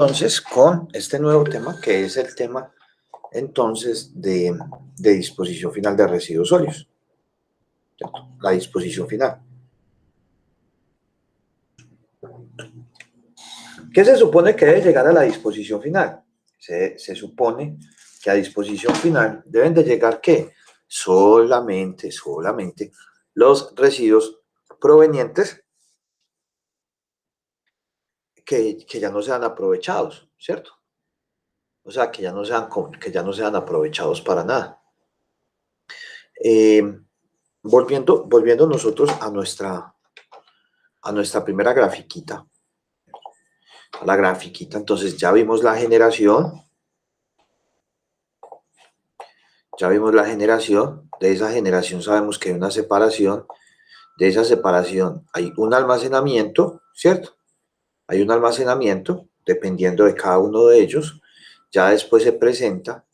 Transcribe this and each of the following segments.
Entonces, con este nuevo tema, que es el tema, entonces, de disposición final de residuos sólidos. ¿Cierto? La disposición final. ¿Qué se supone que debe llegar a la disposición final? Se supone que a disposición final deben de llegar, ¿qué? Solamente los residuos provenientes que ya no sean aprovechados, ¿cierto? O sea, que ya no sean aprovechados para nada. Volviendo nosotros a nuestra primera grafiquita. La grafiquita, entonces ya vimos la generación. De esa generación sabemos que hay una separación. De esa separación hay un almacenamiento, ¿cierto? Hay un almacenamiento, dependiendo de cada uno de ellos. Ya después se presenta,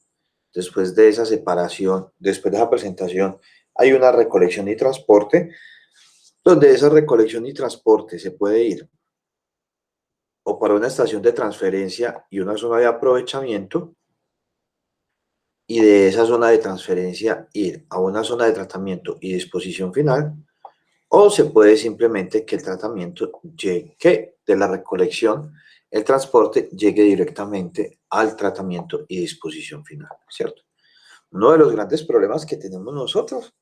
después de esa separación, después de esa presentación, hay una recolección y transporte, donde esa recolección y transporte se puede ir o para una estación de transferencia y una zona de aprovechamiento, y de esa zona de transferencia ir a una zona de tratamiento y disposición final, o se puede simplemente que el tratamiento llegue de la recolección, el transporte llegue directamente al tratamiento y disposición final, ¿cierto? Uno de los grandes problemas que tenemos nosotros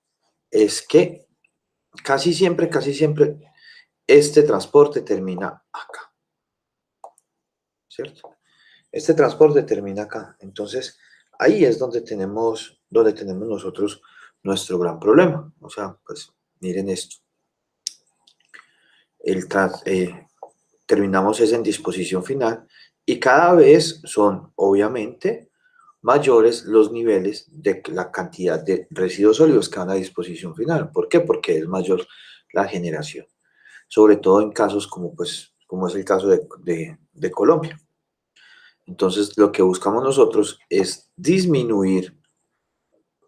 es que casi siempre este transporte termina acá, ¿cierto? Este transporte termina acá. Entonces, ahí es donde tenemos nosotros nuestro gran problema. O sea, pues miren esto. Terminamos es en disposición final y cada vez son, obviamente, mayores los niveles de la cantidad de residuos sólidos que van a disposición final. ¿Por qué? Porque es mayor la generación. Sobre todo en casos como es el caso de Colombia. Entonces, lo que buscamos nosotros es disminuir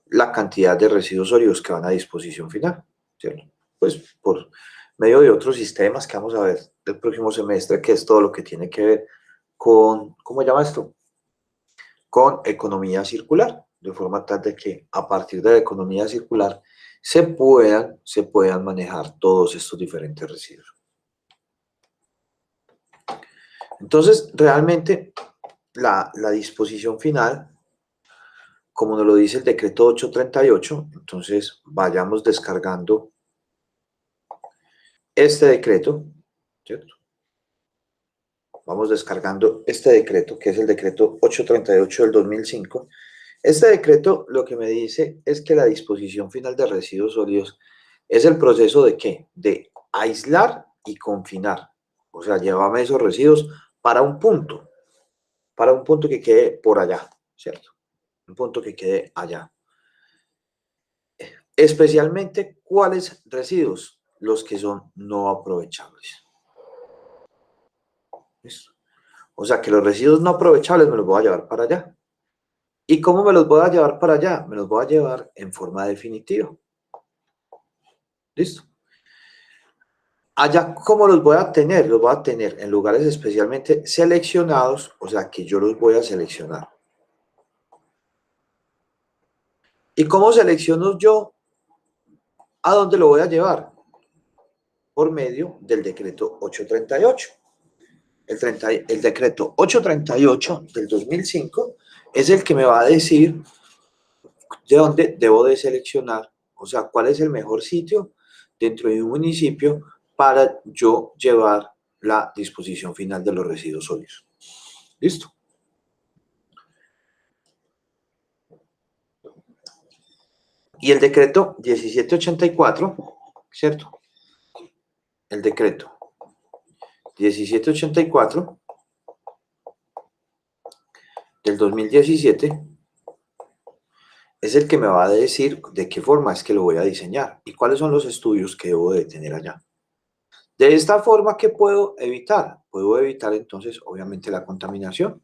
la cantidad de residuos sólidos que van a disposición final, ¿cierto? Pues por medio de otros sistemas que vamos a ver el próximo semestre, que es todo lo que tiene que ver con, ¿cómo se llama esto? Con economía circular, de forma tal de que a partir de la economía circular se puedan manejar todos estos diferentes residuos. Entonces, realmente, la disposición final, como nos lo dice el decreto 838, entonces vayamos descargando este decreto, ¿cierto? Vamos descargando este decreto, que es el decreto 838 del 2005. Este decreto lo que me dice es que la disposición final de residuos sólidos es el proceso de ¿qué? De aislar y confinar. O sea, llévame esos residuos para un punto que quede por allá, ¿cierto? Un punto que quede allá. Especialmente, ¿cuáles residuos? Los que son no aprovechables. ¿Listo? O sea, que los residuos no aprovechables me los voy a llevar para allá. ¿Y cómo me los voy a llevar para allá? Me los voy a llevar en forma definitiva. ¿Listo? Allá, ¿cómo los voy a tener? Los voy a tener en lugares especialmente seleccionados, o sea, que yo los voy a seleccionar. ¿Y cómo selecciono yo a dónde lo voy a llevar? Por medio del decreto 838. El decreto 838 del 2005 es el que me va a decir de dónde debo de seleccionar, o sea, cuál es el mejor sitio dentro de un municipio para yo llevar la disposición final de los residuos sólidos. ¿Listo? Y el decreto 1784, ¿cierto? El decreto 1784 del 2017 es el que me va a decir de qué forma es que lo voy a diseñar y cuáles son los estudios que debo de tener allá. De esta forma, ¿qué puedo evitar? Puedo evitar entonces, obviamente, la contaminación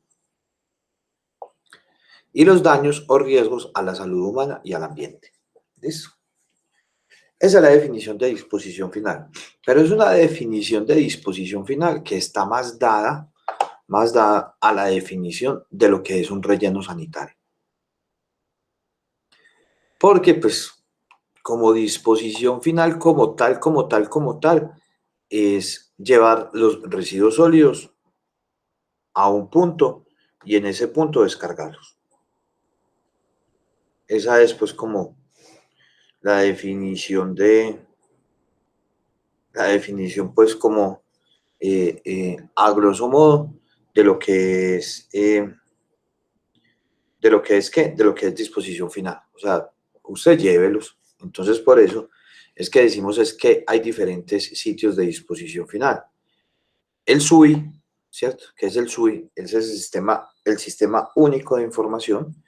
y los daños o riesgos a la salud humana y al ambiente. ¿Listo? Esa es la definición de disposición final. Pero es una definición de disposición final que está más dada más dada a la definición de lo que es un relleno sanitario. Porque, pues, como disposición final, como tal, es llevar los residuos sólidos a un punto y en ese punto descargarlos. Esa es, pues, como la definición pues, como a grosso modo, de lo que es, de lo que es disposición final. O sea, usted llévelos. Entonces, por eso es que decimos es que hay diferentes sitios de disposición final. El SUI, ¿cierto? ¿Qué es el SUI? Es el sistema único de información.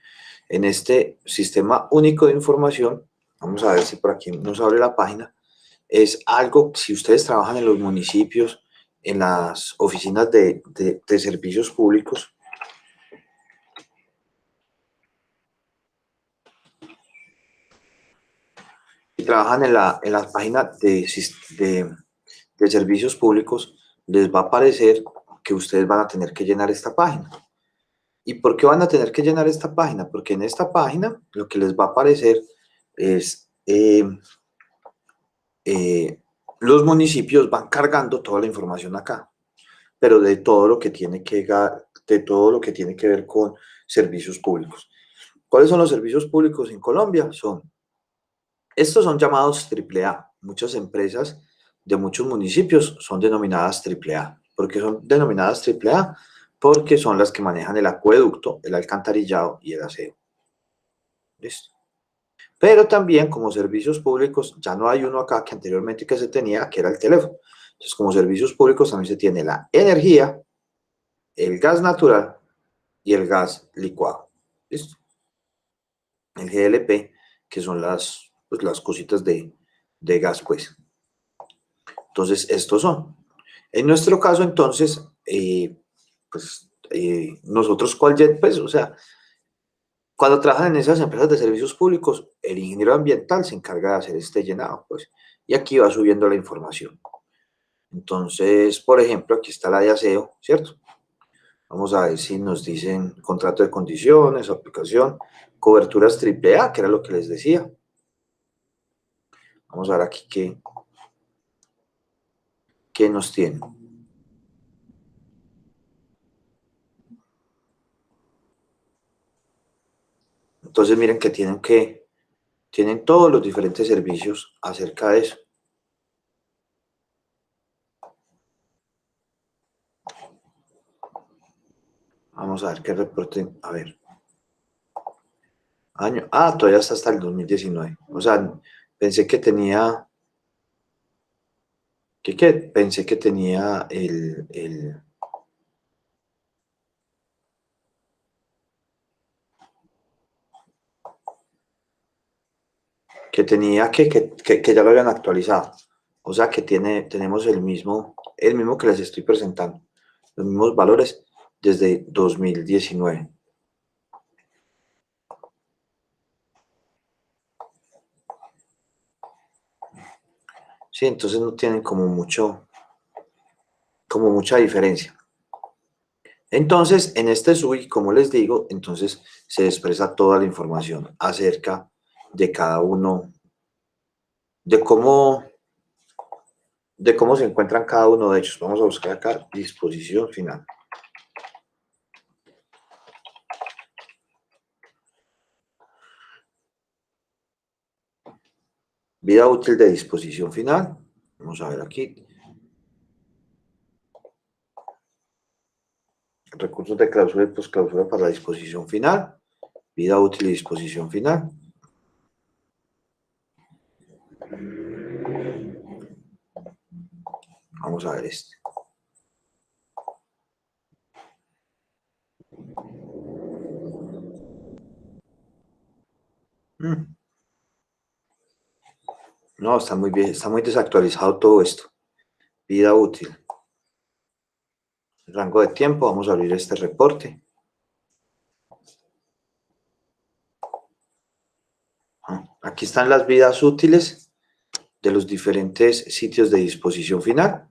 En este sistema único de información, vamos a ver si por aquí nos abre la página, es algo, si ustedes trabajan en los municipios, en las oficinas de servicios públicos, y trabajan en la página de servicios públicos, les va a aparecer que ustedes van a tener que llenar esta página. ¿Y por qué van a tener que llenar esta página? Porque en esta página lo que les va a aparecer es los municipios van cargando toda la información acá, pero de todo lo que tiene de todo lo que tiene que ver con servicios públicos. ¿Cuáles son los servicios públicos en Colombia? Estos son llamados AAA. Muchas empresas de muchos municipios son denominadas AAA. ¿Por qué son denominadas AAA? Porque son las que manejan el acueducto, el alcantarillado y el aseo. ¿Listo? Pero también como servicios públicos, ya no hay uno acá que anteriormente que se tenía, que era el teléfono. Entonces, como servicios públicos también se tiene la energía, el gas natural y el gas licuado. ¿Listo? El GLP, que son pues, las cositas de gas, pues. Entonces, estos son. En nuestro caso, entonces, pues, nosotros, pues, o sea, cuando trabajan en esas empresas de servicios públicos, el ingeniero ambiental se encarga de hacer este llenado, pues, y aquí va subiendo la información. Entonces, por ejemplo, aquí está la de aseo, ¿cierto? Vamos a ver si nos dicen contrato de condiciones, aplicación, coberturas AAA, que era lo que les decía. Vamos a ver aquí qué nos tiene. Entonces, miren que tienen todos los diferentes servicios acerca de eso. Vamos a ver qué reporte. A ver. Año. Ah, todavía está hasta el 2019. O sea, pensé que tenía. ¿Qué? Pensé que tenía que tenía que ya lo habían actualizado. O sea que tenemos el mismo que les estoy presentando. Los mismos valores desde 2019. Sí, entonces no tienen como mucha diferencia. Entonces, en este SUI, como les digo, entonces se expresa toda la información acerca de cada uno, de cómo se encuentran cada uno de ellos. Vamos a buscar acá disposición final. Vida útil de disposición final. Vamos a ver aquí. Recursos de clausura y posclausura para la disposición final. Vida útil y disposición final. Vamos a ver este. No, está muy bien, está muy desactualizado todo esto. Vida útil. Rango de tiempo, vamos a abrir este reporte. Aquí están las vidas útiles de los diferentes sitios de disposición final.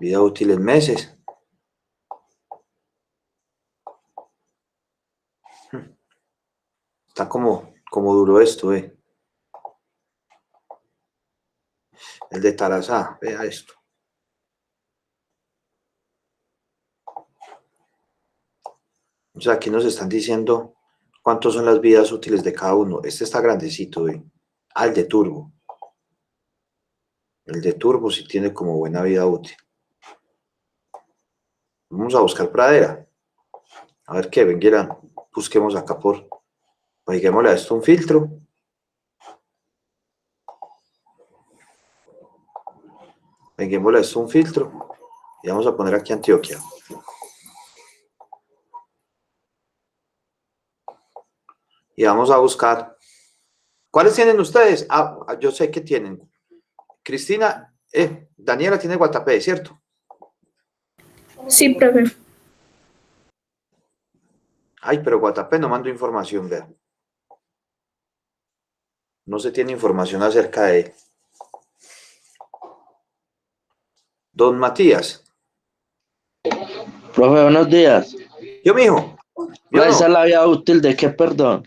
Vida útil en meses. Está como duro esto, El de Tarazá, vea esto. O sea, aquí nos están diciendo cuántos son las vidas útiles de cada uno. Este está grandecito, Ah, el de Turbo. El de Turbo sí tiene como buena vida útil. Vamos a buscar pradera. A ver qué, venga, busquemos acá peguémosle a esto un filtro. Peguémosle a esto un filtro. Y vamos a poner aquí Antioquia. Y vamos a buscar. ¿Cuáles tienen ustedes? Ah, yo sé que tienen. Cristina, Daniela tiene Guatapé, ¿cierto? Sí, profe. Ay, pero Guatapé no mandó información, vean. No se tiene información acerca de él. Don Matías. Profe, buenos días. Yo, mijo. Yo Esa es no. la vida útil de qué, perdón.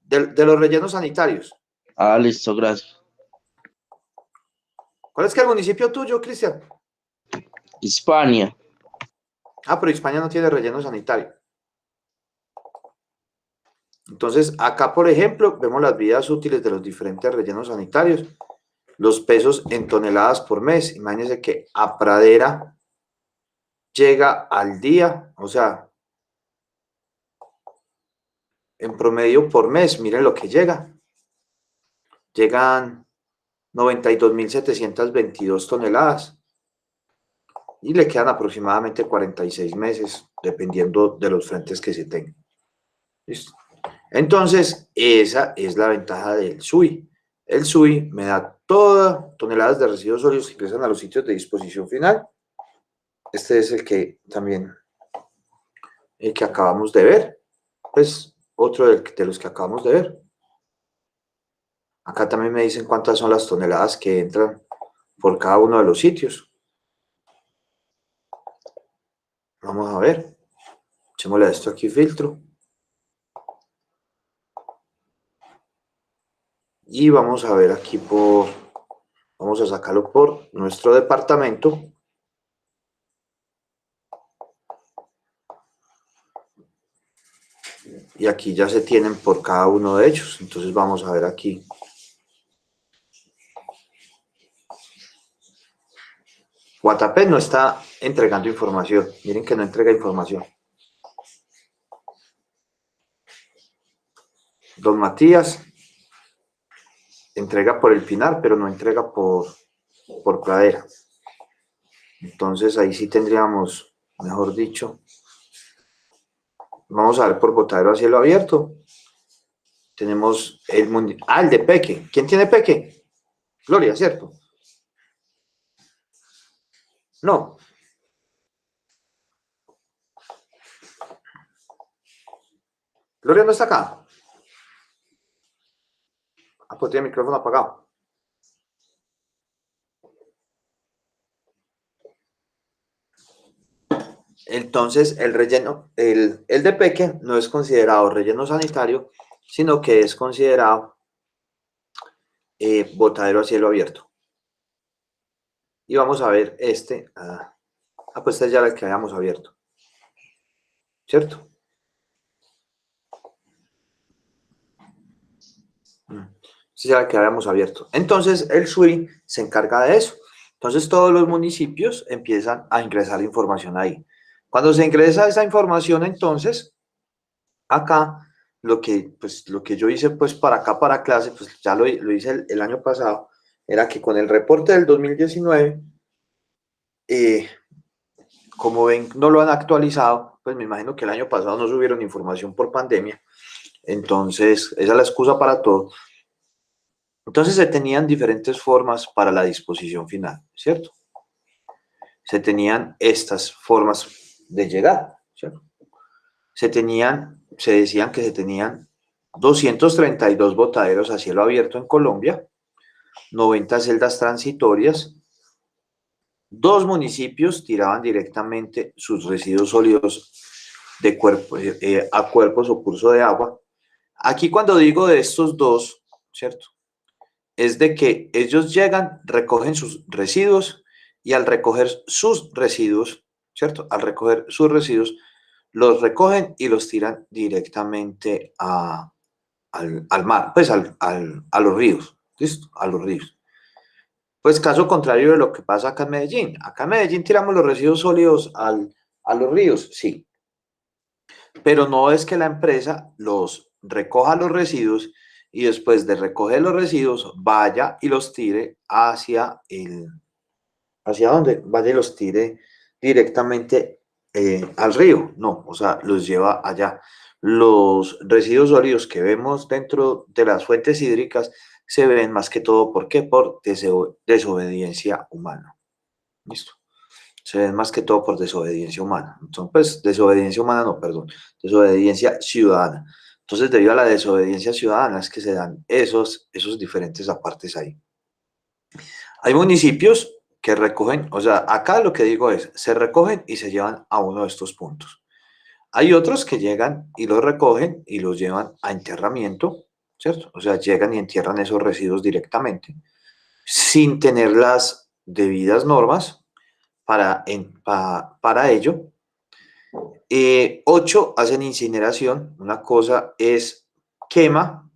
De los rellenos sanitarios. Ah, listo, gracias. ¿Cuál es que el municipio tuyo, Cristian? Hispania. Ah, pero España no tiene relleno sanitario. Entonces, acá, por ejemplo, vemos las vidas útiles de los diferentes rellenos sanitarios, los pesos en toneladas por mes. Imagínense que a Pradera llega al día, o sea, en promedio por mes, miren lo que llega. Llegan 92.722 toneladas y le quedan aproximadamente 46 meses, dependiendo de los frentes que se tengan. ¿Listo? Entonces, esa es la ventaja del SUI. El SUI me da todas toneladas de residuos sólidos que ingresan a los sitios de disposición final. Este es el que también, el que acabamos de ver. Pues otro de los que acabamos de ver. Acá también me dicen cuántas son las toneladas que entran por cada uno de los sitios. Vamos a ver. Echémosle a esto aquí filtro. Y vamos a ver aquí vamos a sacarlo por nuestro departamento. Y aquí ya se tienen por cada uno de ellos. Entonces vamos a ver aquí. Guatapé no está entregando información. Miren que no entrega información. Don Matías entrega por el Pinar, pero no entrega por Pradera. Entonces ahí sí tendríamos, mejor dicho, vamos a ver por Botadero a cielo abierto. Tenemos el de Peque. ¿Quién tiene Peque? Gloria, ¿cierto? No. Gloria no está acá. Ah, pues tiene el micrófono apagado. Entonces, el relleno, el de Peque no es considerado relleno sanitario, sino que es considerado botadero a cielo abierto. Y vamos a ver este. Pues este ya el que habíamos abierto. ¿Cierto? Este ya el que habíamos abierto. Entonces, el SUI se encarga de eso. Entonces, todos los municipios empiezan a ingresar información ahí. Cuando se ingresa esa información, entonces, acá, lo que yo hice, pues, para acá, para clase, pues, ya lo hice el año pasado, era que con el reporte del 2019, como ven, no lo han actualizado, pues me imagino que el año pasado no subieron información por pandemia, entonces esa es la excusa para todo. Entonces se tenían diferentes formas para la disposición final, ¿cierto? Se tenían estas formas de llegar, ¿cierto? Se decían que se tenían 232 botaderos a cielo abierto en Colombia, 90 celdas transitorias, 2 municipios tiraban directamente sus residuos sólidos de a cuerpos o curso de agua. Aquí cuando digo de estos 2, ¿cierto? Es de que ellos llegan, recogen sus residuos y al recoger sus residuos, ¿cierto? Al recoger sus residuos, los recogen y los tiran directamente al mar, pues a los ríos, ¿listo? A los ríos. Pues caso contrario de lo que pasa acá en Medellín. Acá en Medellín tiramos los residuos sólidos a los ríos, sí, pero no es que la empresa los recoja los residuos y después de recoger los residuos vaya y los tire ¿hacia dónde? Vaya y los tire directamente al río. No, o sea, los lleva allá. Los residuos sólidos que vemos dentro de las fuentes hídricas se ven más que todo, ¿por qué? Por desobediencia humana. ¿Listo? Se ven más que todo por desobediencia humana. Entonces, pues, desobediencia humana, no, perdón, desobediencia ciudadana. Entonces, debido a la desobediencia ciudadana es que se dan esos diferentes apartes ahí. Hay municipios que recogen, o sea, acá lo que digo es, se recogen y se llevan a uno de estos puntos. Hay otros que llegan y los recogen y los llevan a enterramiento, ¿cierto? O sea, llegan y entierran esos residuos directamente, sin tener las debidas normas para ello. 8 hacen incineración. Una cosa es quema.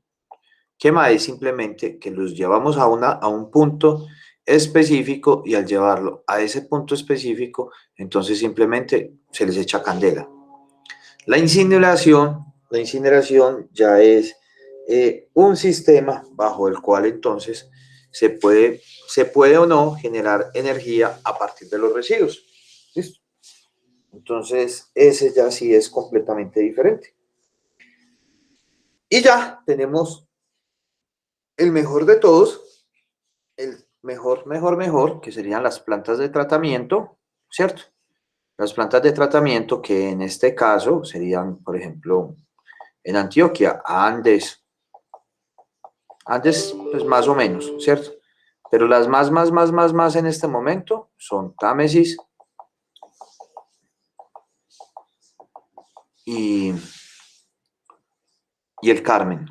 Quema es simplemente que los llevamos a un punto específico y al llevarlo a ese punto específico, entonces simplemente se les echa candela. La incineración ya es un sistema bajo el cual entonces se puede o no generar energía a partir de los residuos. ¿Listo? Entonces, ese ya sí es completamente diferente. Y ya tenemos el mejor de todos, el mejor, que serían las plantas de tratamiento, ¿cierto? Las plantas de tratamiento que en este caso serían, por ejemplo, en Antioquia, Andes, pues más o menos, ¿cierto? Pero las más en este momento son Támesis y el Carmen.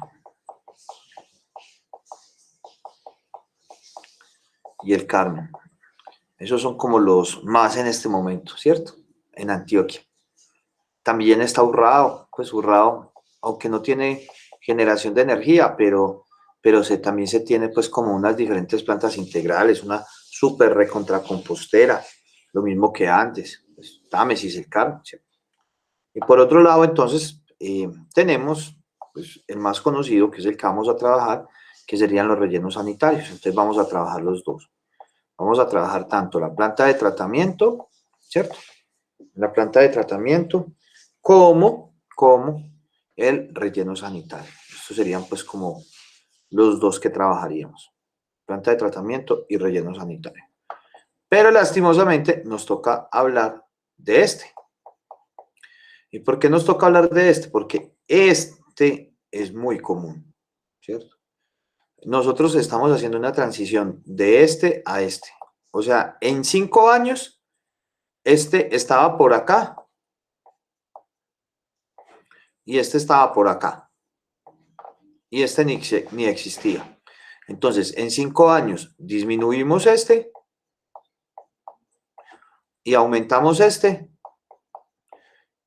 Y el Carmen. Esos son como los más en este momento, ¿cierto? En Antioquia. También está Urrao, pues Urrao, aunque no tiene generación de energía, pero también se tiene pues como unas diferentes plantas integrales, una súper recontracompostera, lo mismo que antes, pues, Támesis, el Carmen, ¿cierto? Y por otro lado, entonces, tenemos pues, el más conocido, que es el que vamos a trabajar, que serían los rellenos sanitarios. Entonces vamos a trabajar los dos. Vamos a trabajar tanto la planta de tratamiento, ¿cierto? La planta de tratamiento como el relleno sanitario. Estos serían pues como los dos que trabajaríamos. Planta de tratamiento y relleno sanitario. Pero lastimosamente nos toca hablar de este. ¿Y por qué nos toca hablar de este? Porque este es muy común, ¿cierto? Nosotros estamos haciendo una transición de este a este. O sea, en 5 años, este estaba por acá y este estaba por acá. Y este ni existía. Entonces, en 5 años disminuimos este y aumentamos este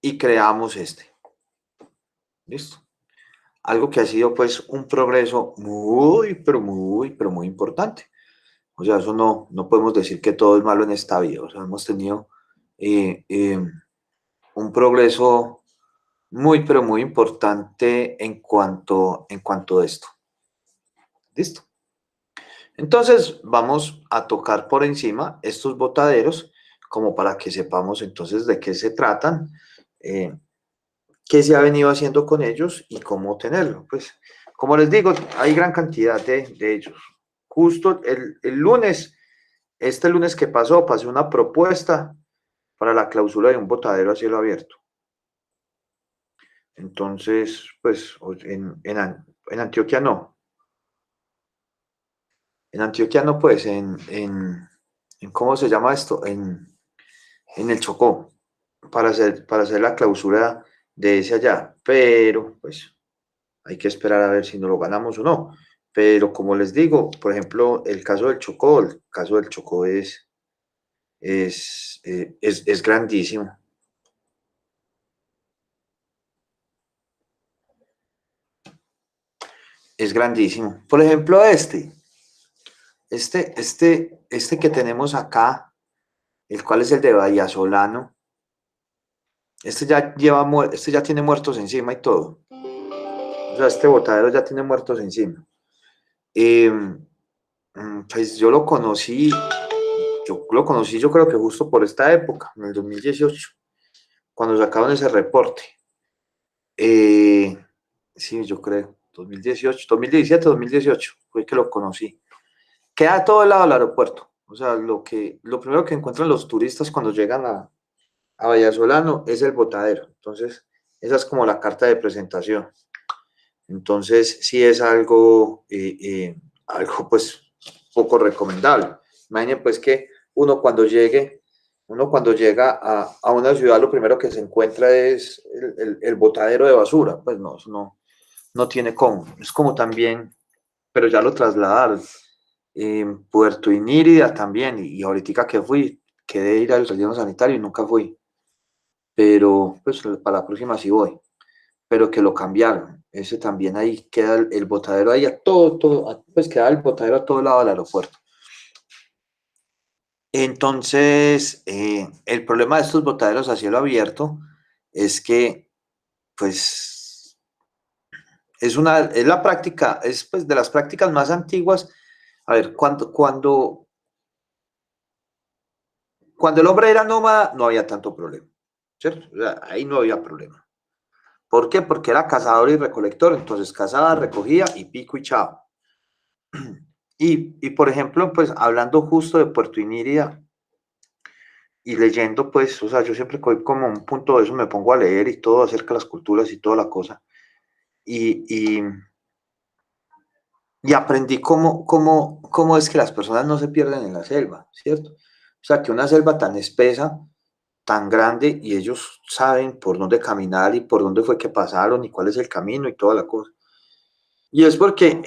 y creamos este. ¿Listo? Algo que ha sido pues un progreso pero muy importante. O sea, eso no podemos decir que todo es malo en esta vida. O sea, hemos tenido un progreso pero muy importante en cuanto a esto. ¿Listo? Entonces, vamos a tocar por encima estos botaderos como para que sepamos entonces de qué se tratan, qué se ha venido haciendo con ellos y cómo tenerlo. Pues, como les digo, hay gran cantidad de ellos. Justo el lunes, este lunes que pasé una propuesta para la clausura de un botadero a cielo abierto. Entonces, pues, en Antioquia no. En Antioquia no, pues, en ¿cómo se llama esto? En el Chocó, para hacer la clausura de ese allá, pero pues hay que esperar a ver si nos lo ganamos o no. Pero como les digo, por ejemplo, el caso del Chocó es grandísimo. Es grandísimo. Por ejemplo, este que tenemos acá, el cual es el de Vallasolano, este ya tiene muertos encima y todo. O sea, este botadero ya tiene muertos encima. Eh, pues yo creo que justo por esta época, en el 2018, cuando sacaron ese reporte. Sí, yo creo, 2018, 2017, 2018, fue que lo conocí. Queda a todo el lado del aeropuerto. O sea, lo primero que encuentran los turistas cuando llegan a Vallasolano es el botadero. Entonces, esa es como la carta de presentación. Entonces, sí es algo pues poco recomendable. Imaginen pues que uno cuando llega a una ciudad, lo primero que se encuentra es el botadero de basura. Pues no, eso no tiene cómo. Es como también, pero ya lo trasladaron. En Puerto Inírida también, y ahorita que fui, quedé ir al relleno sanitario y nunca fui. Pero pues para la próxima sí voy, pero que lo cambiaron. Ese también ahí queda el botadero ahí a pues queda el botadero a todo lado del aeropuerto. Entonces, el problema de estos botaderos a cielo abierto es que, pues, es la práctica, es pues de las prácticas más antiguas. A ver, cuando el hombre era nómada, no había tanto problema, ¿cierto? O sea, ahí no había problema. ¿Por qué? Porque era cazador y recolector, entonces cazaba, recogía y pico y chao. Por ejemplo, pues hablando justo de Puerto Inírida y leyendo, pues, o sea, yo siempre que voy como a un punto de eso me pongo a leer y todo acerca de las culturas y toda la cosa. Y, y, y aprendí cómo es que las personas no se pierden en la selva, ¿cierto? O sea, que una selva tan espesa, tan grande, y ellos saben por dónde caminar y por dónde fue que pasaron y cuál es el camino y toda la cosa. Y es porque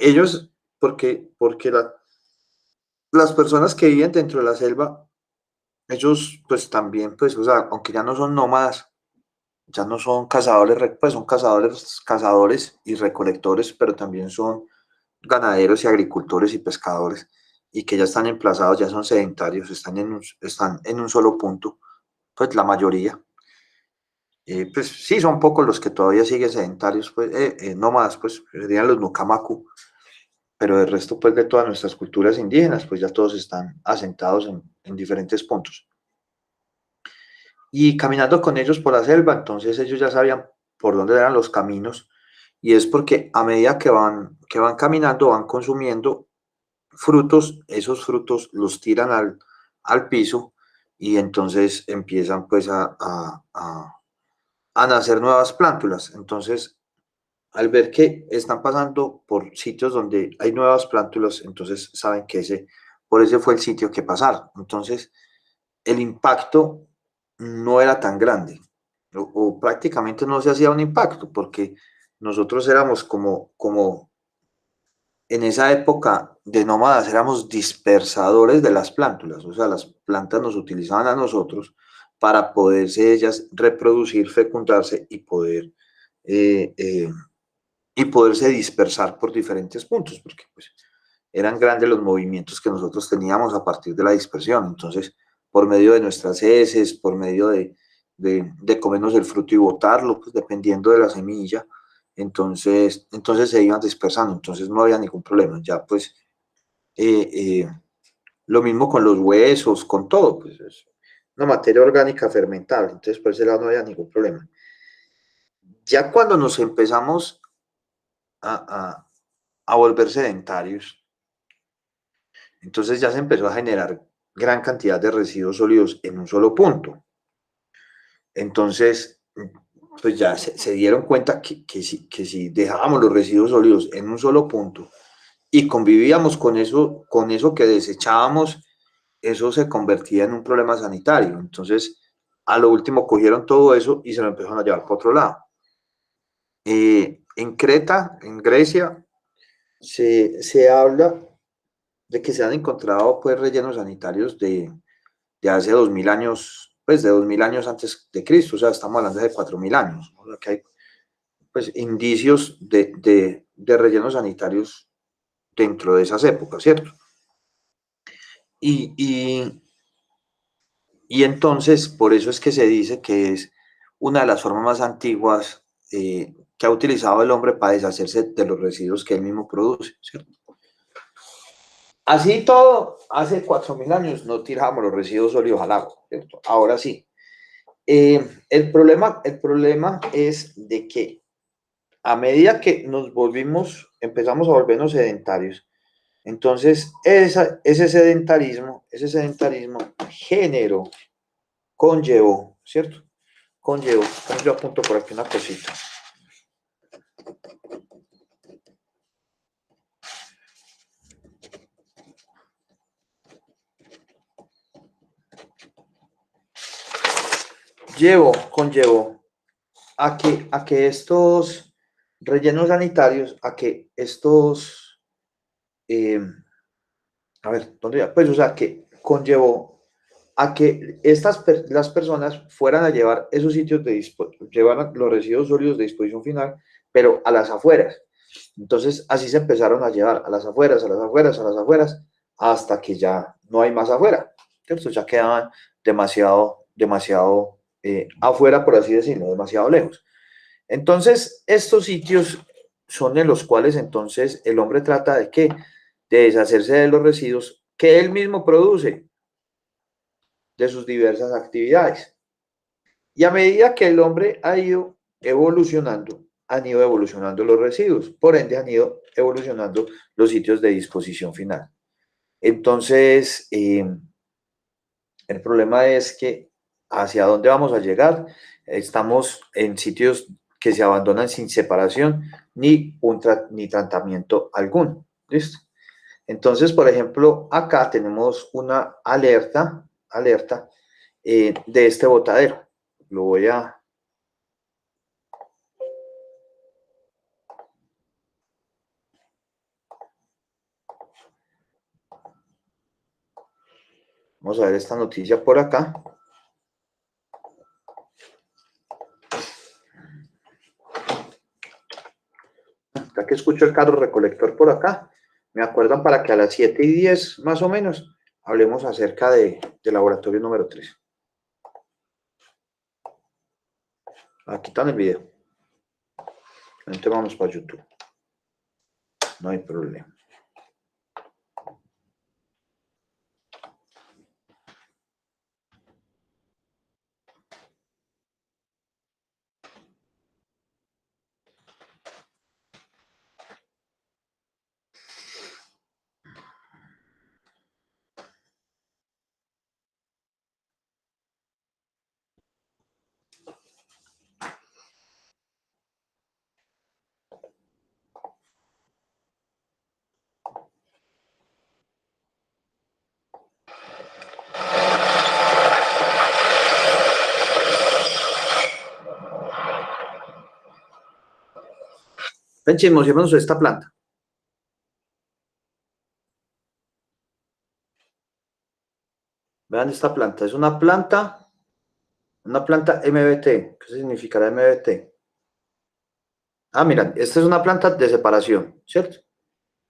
las personas que viven dentro de la selva, ellos pues también, pues, o sea, aunque ya no son nómadas, ya no son cazadores, pues son cazadores y recolectores, pero también son ganaderos y agricultores y pescadores, y que ya están emplazados, ya son sedentarios, están en un solo punto, pues la mayoría. Pues sí, son pocos los que todavía siguen sedentarios, pues nómadas, pues serían los Nukamaku, pero el resto pues de todas nuestras culturas indígenas, pues ya todos están asentados en diferentes puntos. Y caminando con ellos por la selva, entonces ellos ya sabían por dónde eran los caminos, y es porque a medida que van caminando, van consumiendo frutos, esos frutos los tiran al piso, y entonces empiezan pues a nacer nuevas plántulas. Entonces, al ver que están pasando por sitios donde hay nuevas plántulas, entonces saben que por ese fue el sitio que pasaron. Entonces, el impacto no era tan grande, o prácticamente no se hacía un impacto, porque nosotros éramos como en esa época de nómadas, éramos dispersadores de las plántulas, o sea, las plantas nos utilizaban a nosotros para poderse ellas reproducir, fecundarse eh, eh, y poderse dispersar por diferentes puntos, porque pues eran grandes los movimientos que nosotros teníamos a partir de la dispersión. Entonces, por medio de nuestras heces, por medio de comernos el fruto y botarlo, pues dependiendo de la semilla, entonces se iban dispersando, entonces no había ningún problema. Ya pues eh, eh, lo mismo con los huesos, con todo, pues es una materia orgánica fermentable, entonces por ese lado no había ningún problema. Ya cuando nos empezamos a, a volver sedentarios, entonces ya se empezó a generar gran cantidad de residuos sólidos en un solo punto. Entonces, pues ya se dieron cuenta que si dejábamos los residuos sólidos en un solo punto y convivíamos con eso que desechábamos eso se convertía en un problema sanitario. Entonces, a lo último cogieron todo eso y se lo empezaron a llevar para otro lado. En Creta, en Grecia, se habla de que se han encontrado pues rellenos sanitarios de hace 2000 años, pues de 2000 años antes de Cristo, o sea, estamos hablando de 4000 años, ¿no? O sea, que hay pues indicios de rellenos sanitarios dentro de esas épocas, ¿cierto? Y, y, y entonces, por eso es que se dice que es una de las formas más antiguas que ha utilizado el hombre para deshacerse de los residuos que él mismo produce, ¿cierto? Así todo, hace 4000 años no tirábamos los residuos sólidos al agua, ¿cierto? Ahora sí. El problema es de que a medida que empezamos a volvernos sedentarios, entonces ese sedentarismo conllevó, ¿cierto? Conllevó, yo apunto por aquí una cosita. Conllevó a que estos rellenos sanitarios, a ver, ¿dónde ya? Pues, o sea, que conllevó a que las personas fueran a llevar esos sitios llevaran los residuos sólidos de disposición final, pero a las afueras. Entonces, así se empezaron a llevar a las afueras, a las afueras, a las afueras, hasta que ya no hay más afuera, ¿cierto? Ya quedaban demasiado afuera, por así decirlo, demasiado lejos. Entonces, estos sitios son en los cuales entonces el hombre trata de ¿qué? De deshacerse de los residuos que él mismo produce de sus diversas actividades. Y a medida que el hombre ha ido evolucionando, han ido evolucionando los residuos, por ende han ido evolucionando los sitios de disposición final. Entonces, el problema es que hacia dónde vamos a llegar, estamos en sitios que se abandonan sin separación ni tratamiento alguno. ¿Listo? Entonces, por ejemplo, acá tenemos una alerta de este botadero. Lo voy a... Vamos a ver esta noticia por acá. Acá que escucho el carro recolector por acá, me acuerdan para que a las 7:10 más o menos hablemos acerca del laboratorio número 3. Aquí está en el video. Entonces vamos para YouTube. No hay problema. Ven, chismosémonos esta planta. Vean esta planta. Es una planta MBT. ¿Qué significará MBT? Ah, miren, esta es una planta de separación, ¿cierto?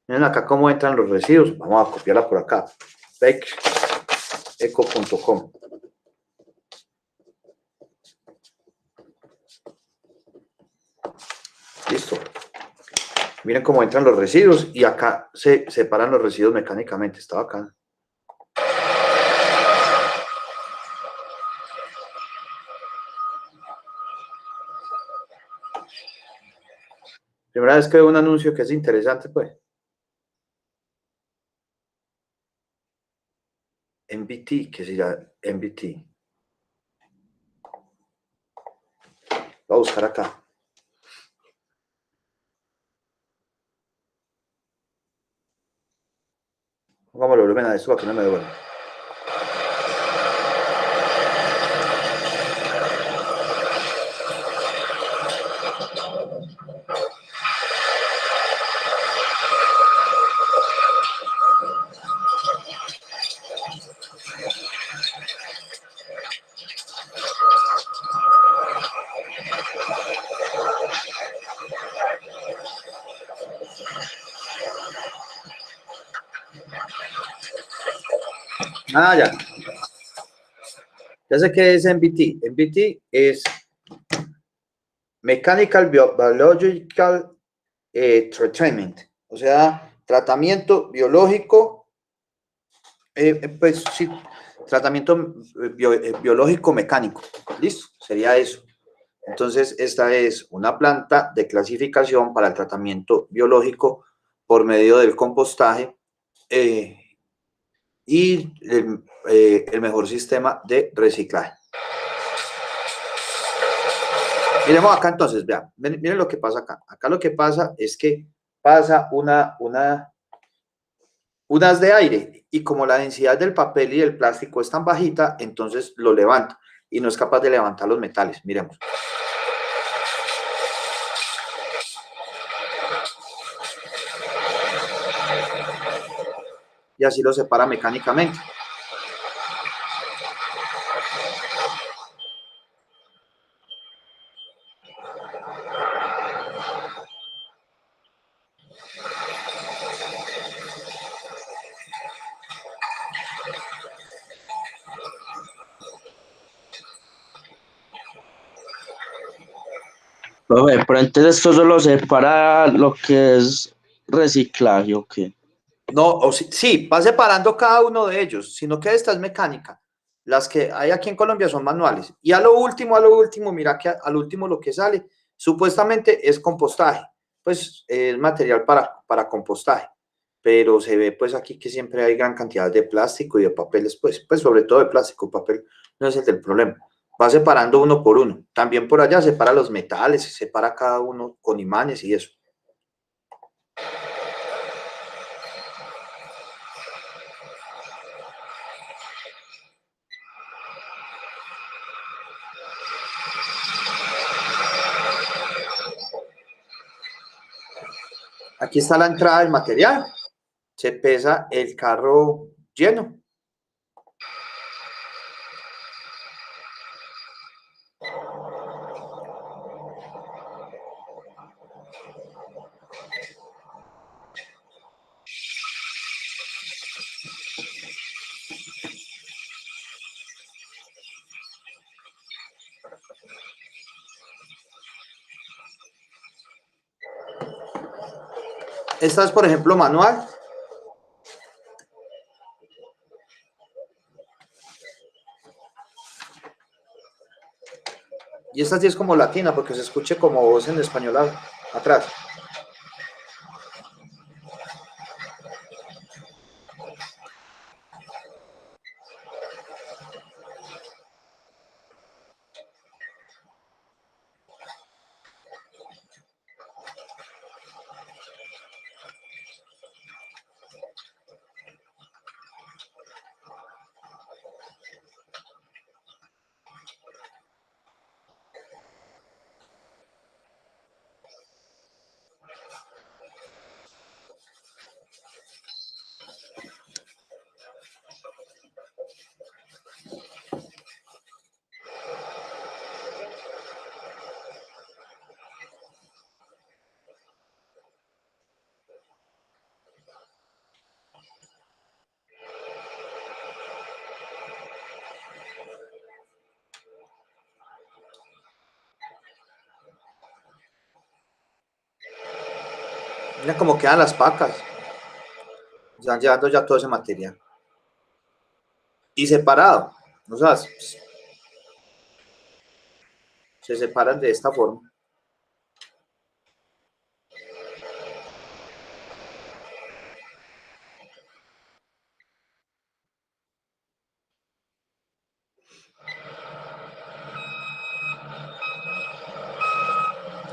Miren acá cómo entran los residuos. Vamos a copiarla por acá. eco.com. Listo. Miren cómo entran los residuos y acá se separan los residuos mecánicamente. Está bacán. Primera vez que veo un anuncio que es interesante, pues. MBT, ¿qué sería MBT? Voy a buscar acá. Pongámosle volumen a esto para que no me duele. Ah, ya. Ya sé qué es MBT. MBT es Mechanical Biological Treatment. O sea, tratamiento biológico, pues sí, tratamiento biológico mecánico. ¿Listo? Sería eso. Entonces, esta es una planta de clasificación para el tratamiento biológico por medio del compostaje y el mejor sistema de reciclaje. Miremos acá entonces, vean, miren lo que pasa acá. Acá lo que pasa es que pasa unas de aire y como la densidad del papel y del plástico es tan bajita, entonces lo levanta y no es capaz de levantar los metales. Miremos. Y así lo separa mecánicamente. Profe, pero entonces esto solo separa lo que es reciclaje, ¿o qué? No, o sí, va separando cada uno de ellos, sino que esta es mecánica. Las que hay aquí en Colombia son manuales. Y a lo último, mira que al último lo que sale, supuestamente es compostaje. Pues es material para compostaje. Pero se ve pues aquí que siempre hay gran cantidad de plástico y de papeles, pues sobre todo de plástico, papel no es el del problema. Va separando uno por uno. También por allá separa los metales, separa cada uno con imanes y eso. Aquí está la entrada del material. Se pesa el carro lleno. Esta es, por ejemplo, manual. Y esta sí es como latina, porque se escuche como voz en español atrás. Mira cómo quedan las pacas. Están llevando ya todo ese material. Y separado. O sea, se separan de esta forma.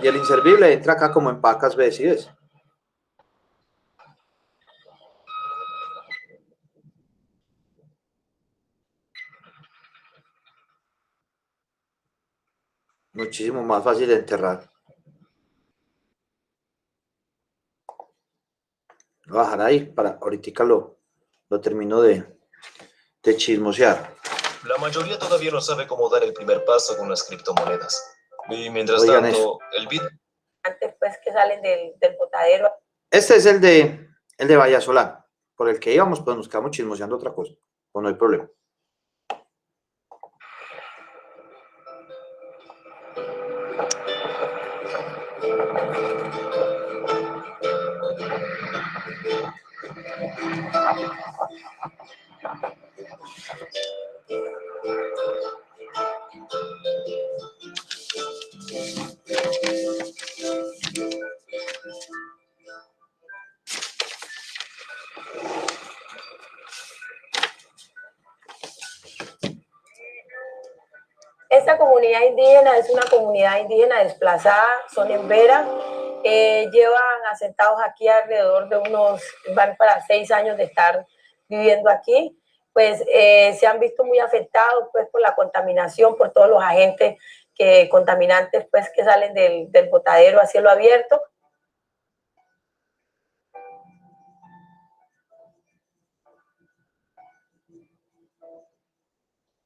Y el inservible entra acá como en pacas, ¿ves? ¿Sí ves? Muchísimo más fácil de enterrar. Voy a bajar ahí para ahorita lo termino de chismosear. La mayoría todavía no sabe cómo dar el primer paso con las criptomonedas. Y mientras Oigan tanto, eso. el Bitcoin antes pues que salen del botadero. Este es el de Vallasolán. por el que íbamos, pues nos quedamos chismoseando otra cosa, o no hay problema. Esta comunidad indígena es una comunidad indígena desplazada, son embera, llevan asentados aquí alrededor de van para 6 años de estar viviendo aquí, pues se han visto muy afectados pues por la contaminación, por todos los agentes contaminantes pues que salen del botadero a cielo abierto.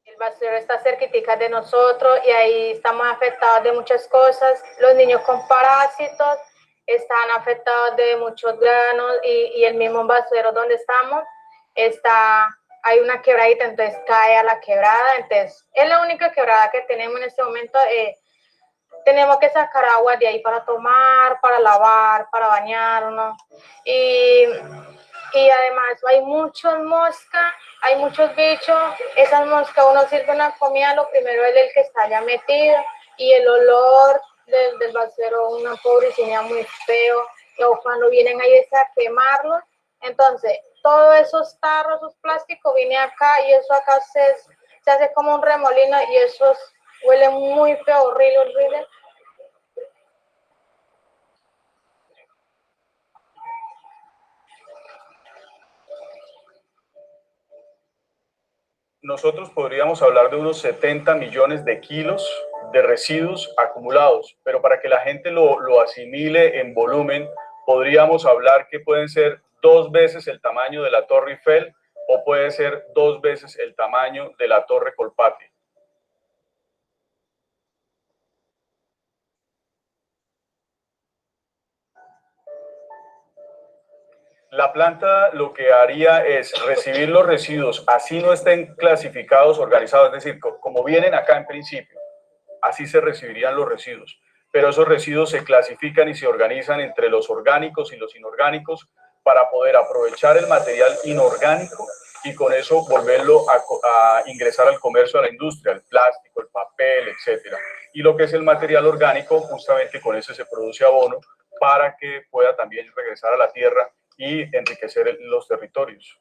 El basurero está cerquitica de nosotros y ahí estamos afectados de muchas cosas. Los niños con parásitos están afectados de muchos granos y el mismo basurero donde estamos hay una quebradita, entonces cae a la quebrada. Entonces es la única quebrada que tenemos en este momento. Tenemos que sacar agua de ahí para tomar, para lavar, para bañarnos. Y además hay muchas moscas, hay muchos bichos. Esas moscas, uno sirve una comida, lo primero es el que está allá metido. Y el olor del basurero, una pobrecina muy feo. O cuando vienen ahí a quemarlos. Entonces, todos esos tarros, esos plásticos, vienen acá y eso acá se hace como un remolino y eso huele muy feo, horrible, horrible. Nosotros podríamos hablar de unos 70 millones de kilos de residuos acumulados, pero para que la gente lo asimile en volumen, podríamos hablar que pueden ser 2 veces el tamaño de la Torre Eiffel o puede ser 2 veces el tamaño de la Torre Colpatry. La planta lo que haría es recibir los residuos, así no estén clasificados, organizados, es decir, como vienen acá en principio, así se recibirían los residuos. Pero esos residuos se clasifican y se organizan entre los orgánicos y los inorgánicos para poder aprovechar el material inorgánico y con eso volverlo a ingresar al comercio, a la industria, el plástico, el papel, etcétera. Y lo que es el material orgánico, justamente con ese se produce abono para que pueda también regresar a la tierra y enriquecer los territorios.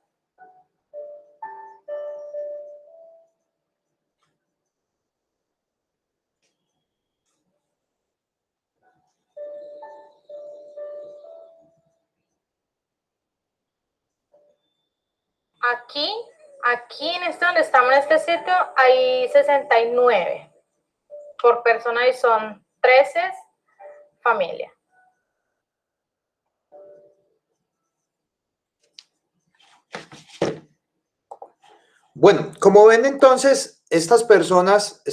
Aquí en donde estamos en este sitio hay 69 por persona y son 13 familias. Bueno, como ven entonces, estas personas,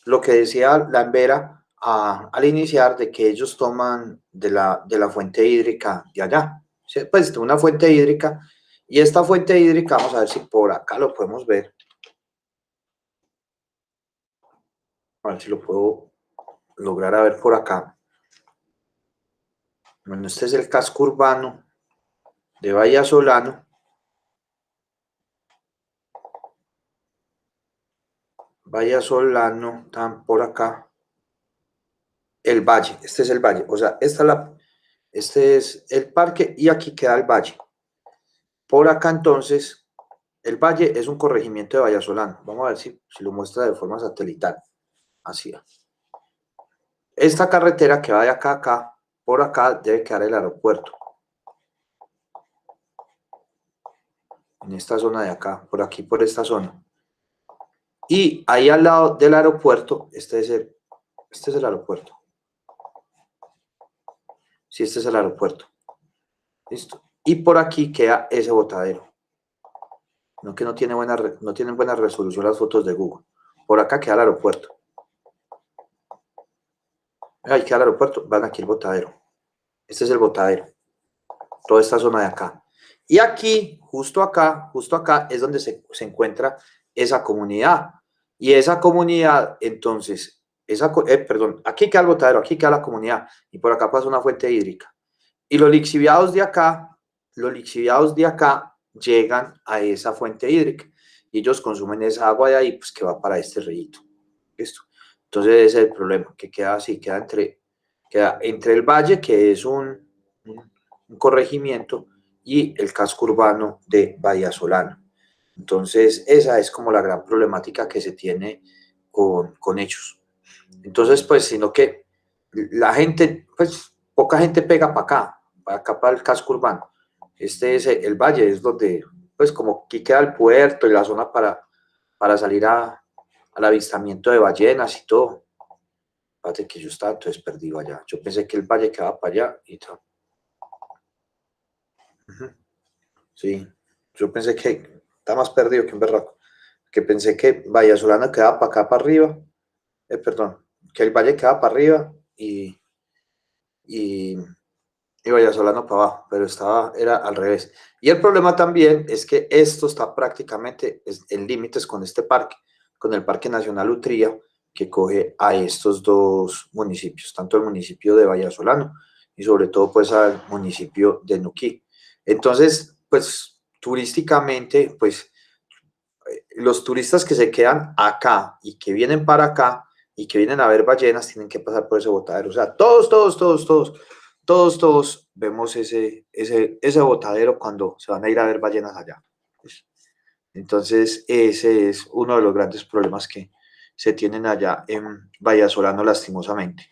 lo que decía la Embera al iniciar, de que ellos toman de la fuente hídrica de allá, ¿sí? Pues de una fuente hídrica, y esta fuente hídrica, vamos a ver si por acá lo podemos ver. A ver si lo puedo lograr a ver por acá. Bueno, este es el casco urbano de Vallasolano. Vallasolano, están por acá. El valle, este es el valle, o sea, este es el parque y aquí queda el valle. Por acá entonces, el valle es un corregimiento de Vallasolano. Vamos a ver si lo muestra de forma satelital. Así. Esta carretera que va de acá a acá, por acá debe quedar el aeropuerto. En esta zona de acá, por aquí, por esta zona. Y ahí al lado del aeropuerto, este es el aeropuerto. Sí, este es el aeropuerto. Listo. Y por aquí queda ese botadero. No que no tienen buena resolución las fotos de Google. Por acá queda el aeropuerto. Ahí queda el aeropuerto. Van aquí el botadero. Este es el botadero. toda esta zona de acá. Y aquí, justo acá es donde se encuentra esa comunidad. Y esa comunidad, entonces, aquí queda el botadero, aquí queda la comunidad, y por acá pasa una fuente hídrica. Y los lixiviados de acá llegan a esa fuente hídrica, y ellos consumen esa agua de ahí, pues que va para este rillito. ¿Listo? Entonces ese es el problema, que queda así, queda entre el valle, que es un corregimiento, y el casco urbano de Vallasolano. Entonces, esa es como la gran problemática que se tiene con ellos. Entonces, pues, sino que la gente, pues, poca gente pega para acá para el casco urbano. El valle es donde, pues, como aquí queda el puerto y la zona para salir al avistamiento de ballenas y todo. Fíjate que yo estaba entonces perdido allá. Yo pensé que el valle quedaba para allá y tal. Sí, yo pensé que está más perdido que un berraco, que pensé que Vallasolano quedaba para acá, para arriba, perdón, que el valle quedaba para arriba y Vallasolano para abajo, pero era al revés. Y el problema también es que esto está prácticamente en límites con este parque, con el Parque Nacional Utría, que coge a estos dos municipios, tanto el municipio de Vallasolano y sobre todo pues al municipio de Nuquí. Entonces, pues turísticamente, pues los turistas que se quedan acá y que vienen para acá y que vienen a ver ballenas tienen que pasar por ese botadero. O sea, todos vemos ese botadero cuando se van a ir a ver ballenas allá. Entonces, ese es uno de los grandes problemas que se tienen allá en Vallasolano, lastimosamente.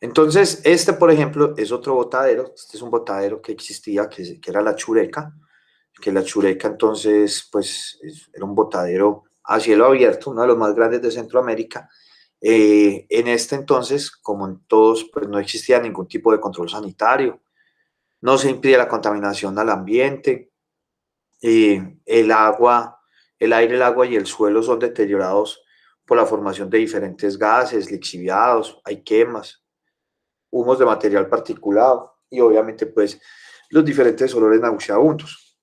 Entonces, por ejemplo, es otro botadero. Este es un botadero que existía, que era la Chureca, que la Chureca entonces, pues, era un botadero a cielo abierto, uno de los más grandes de Centroamérica. En este entonces, como en todos, pues no existía ningún tipo de control sanitario, no se impide la contaminación al ambiente, el aire, el agua y el suelo son deteriorados por la formación de diferentes gases, lixiviados, hay quemas, humos de material particulado y obviamente pues los diferentes olores nauseabundos.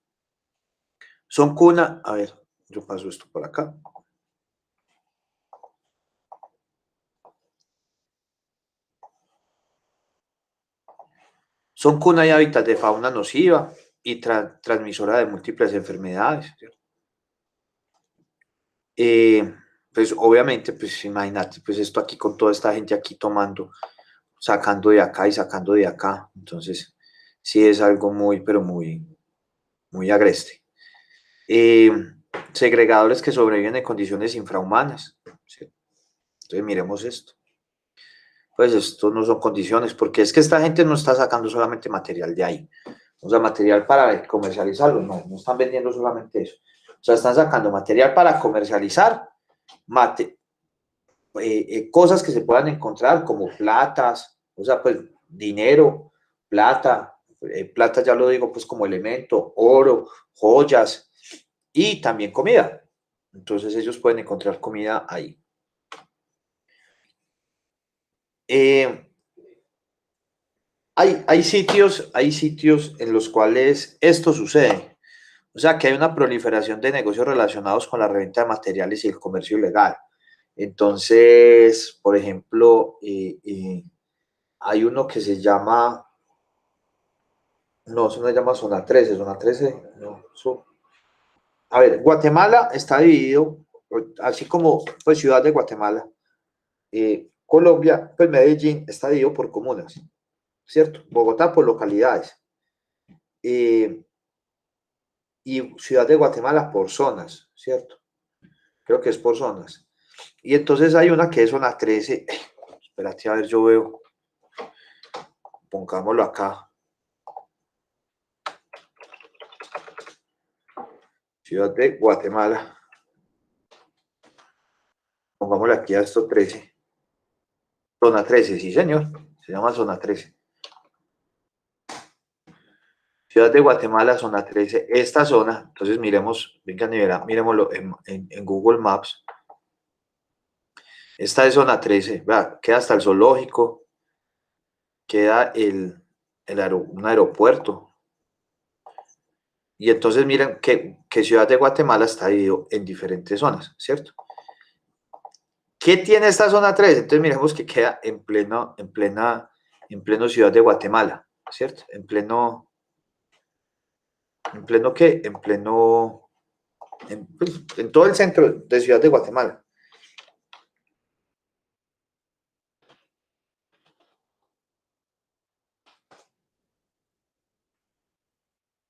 Son cuna, a ver, yo paso esto por acá. Son cuna y hábitat de fauna nociva y transmisora de múltiples enfermedades. Pues obviamente, pues imagínate, pues esto aquí con toda esta gente aquí tomando, sacando de acá y sacando de acá. Entonces, sí es algo muy, pero muy, muy agreste. Segregadores que sobreviven en condiciones infrahumanas. ¿Sí? Entonces, miremos esto. Pues esto no son condiciones, porque es que esta gente no está sacando solamente material de ahí. O sea, material para comercializarlo, no están vendiendo solamente eso. O sea, están sacando material para comercializar, cosas que se puedan encontrar como platas, o sea, pues dinero, plata, plata ya lo digo pues como elemento, oro, joyas y también comida. Entonces ellos pueden encontrar comida ahí. Hay sitios en los cuales esto sucede. O sea, que hay una proliferación de negocios relacionados con la reventa de materiales y el comercio ilegal. Entonces, por ejemplo, hay uno que se llama, no, eso no se llama Zona 13, no, a ver, Guatemala está dividido, así como pues Ciudad de Guatemala, Colombia, pues Medellín está dividido por comunas, ¿cierto? Bogotá por localidades, y Ciudad de Guatemala por zonas, ¿cierto? Creo que es por zonas. Y entonces hay una que es Zona 13, espérate a ver, yo veo, pongámoslo acá. Ciudad de Guatemala. Pongámosle aquí a esto 13. Zona 13, sí señor. Se llama Zona 13. Ciudad de Guatemala, Zona 13. Esta zona, entonces miremos, venga, miremoslo en Google Maps. Esta es Zona 13, ¿verdad? Queda hasta el zoológico, queda un aeropuerto. Y entonces miren que Ciudad de Guatemala está dividido en diferentes zonas, ¿cierto? ¿Qué tiene esta zona 3? Entonces miremos que queda en pleno Ciudad de Guatemala, ¿cierto? ¿En pleno qué? En todo el centro de Ciudad de Guatemala.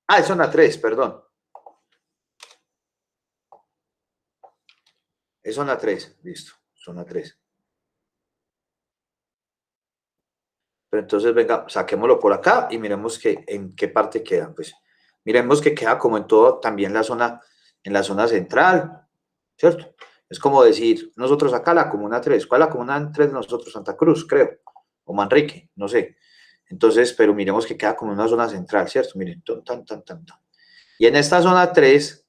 Ah, es zona 3, perdón. Es zona 3, listo, zona 3. Pero entonces, venga, saquémoslo por acá y miremos en qué parte queda. Pues miremos que queda como en todo, también en la zona central, ¿cierto? Es como decir, nosotros acá la Comuna 3. ¿Cuál es la Comuna 3 de nosotros? Santa Cruz, creo. O Manrique, no sé. Entonces, pero miremos que queda como en una zona central, ¿cierto? Miren, tan. Y en esta zona 3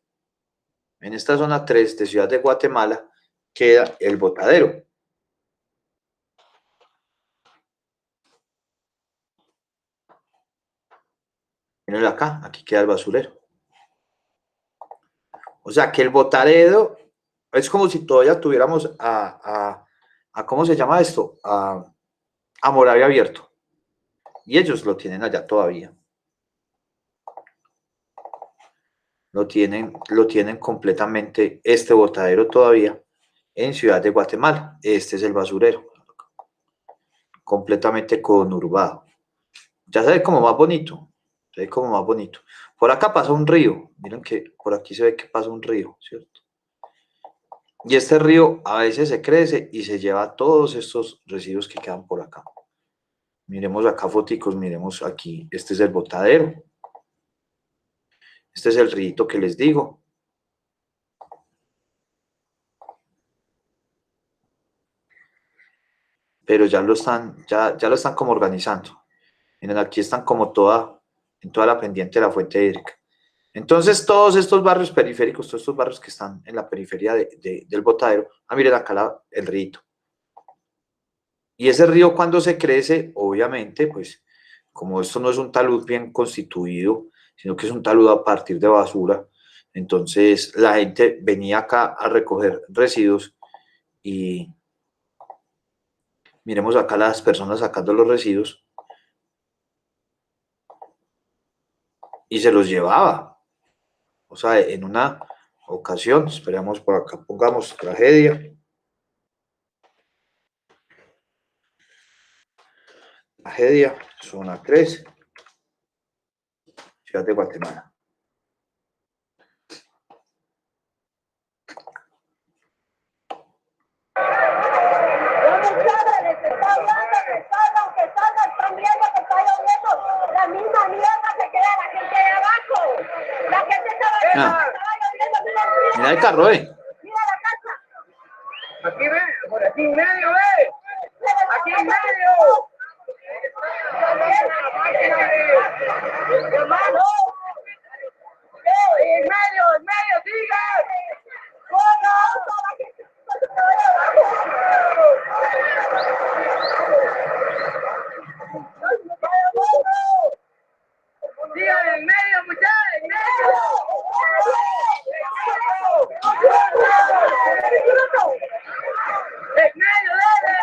de Ciudad de Guatemala, queda el Botadero. Miren acá, aquí queda el basurero. O sea, que el Botadero es como si todavía tuviéramos ¿cómo se llama esto? A Moravia Abierto. Y ellos lo tienen allá todavía. Lo tienen completamente, este Botadero todavía, en Ciudad de Guatemala. Este es el basurero. Completamente conurbado. Ya se ve como más bonito. Se ve como más bonito. Por acá pasa un río. Miren que por aquí se ve que pasa un río, ¿cierto? Y este río a veces se crece y se lleva todos estos residuos que quedan por acá. Miremos acá foticos, miremos aquí. Este es el Botadero. Este es el río que les digo. Pero ya lo están como organizando. Miren, aquí están como en toda la pendiente de la fuente hídrica. Entonces, todos estos barrios periféricos, todos estos barrios que están en la periferia del Botadero, miren acá el río. Y ese río cuando se crece, obviamente, pues, como esto no es un talud bien constituido, sino que es un talud a partir de basura, entonces la gente venía acá a recoger residuos y miremos acá las personas sacando los residuos y se los llevaba. O sea, en una ocasión, esperamos por acá, pongamos tragedia. Tragedia, zona 3, Ciudad de Guatemala. La misma mierda se queda la gente de abajo. La gente estaba lloviendo. Mira el carro, Mira la casa. Aquí ve, por aquí en medio, ve. Aquí en medio. Hermano. En medio, siga. Siga en medio, muchachos, en medio. En medio, dale.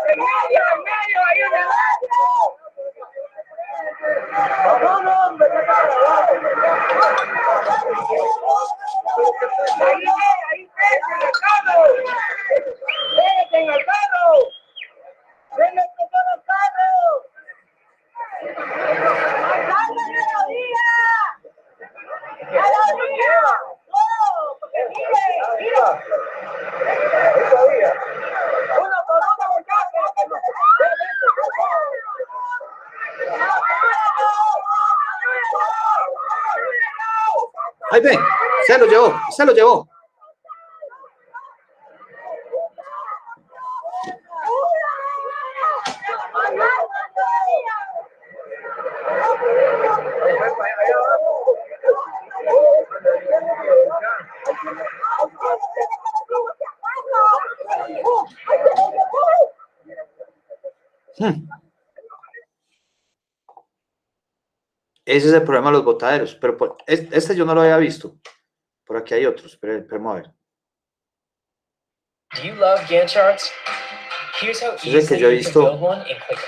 En medio, ayúdame. Vámonos, hombre, ahí, en el carro. Vete en el carro. Venga con todo el carro. ¡Dale a la orilla! ¡A la orilla! ¡No! Porque mira. Uno por uno, muchachos. Ahí ven, se lo llevó. Ese es el problema de los botaderos. Pero este yo no lo había visto. Por aquí hay otros. Esperemos a ver. Do you love Gantt charts? Here's how Ese es el que easily yo he you can visto. build one in ClickUp.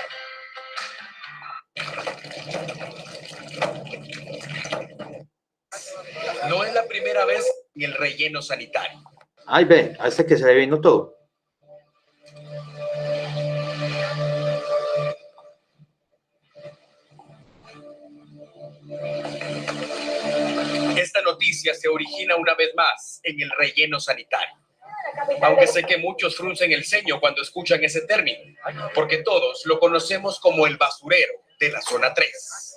No es la primera vez en el relleno sanitario. Ay, ve, a este que se le vino todo. Esta noticia se origina una vez más en el relleno sanitario. Aunque sé que muchos fruncen el ceño cuando escuchan ese término, porque todos lo conocemos como el basurero de la zona 3.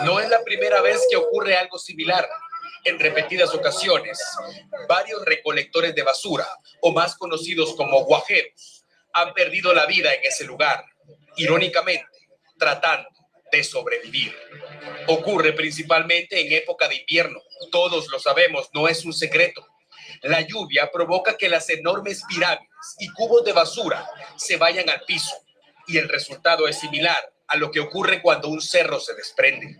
No es la primera vez que ocurre algo similar. En repetidas ocasiones, varios recolectores de basura, o más conocidos como guajeros, han perdido la vida en ese lugar, irónicamente, tratando de sobrevivir. Ocurre principalmente en época de invierno. Todos lo sabemos, no es un secreto. La lluvia provoca que las enormes pirámides y cubos de basura se vayan al piso, y el resultado es similar a lo que ocurre cuando un cerro se desprende.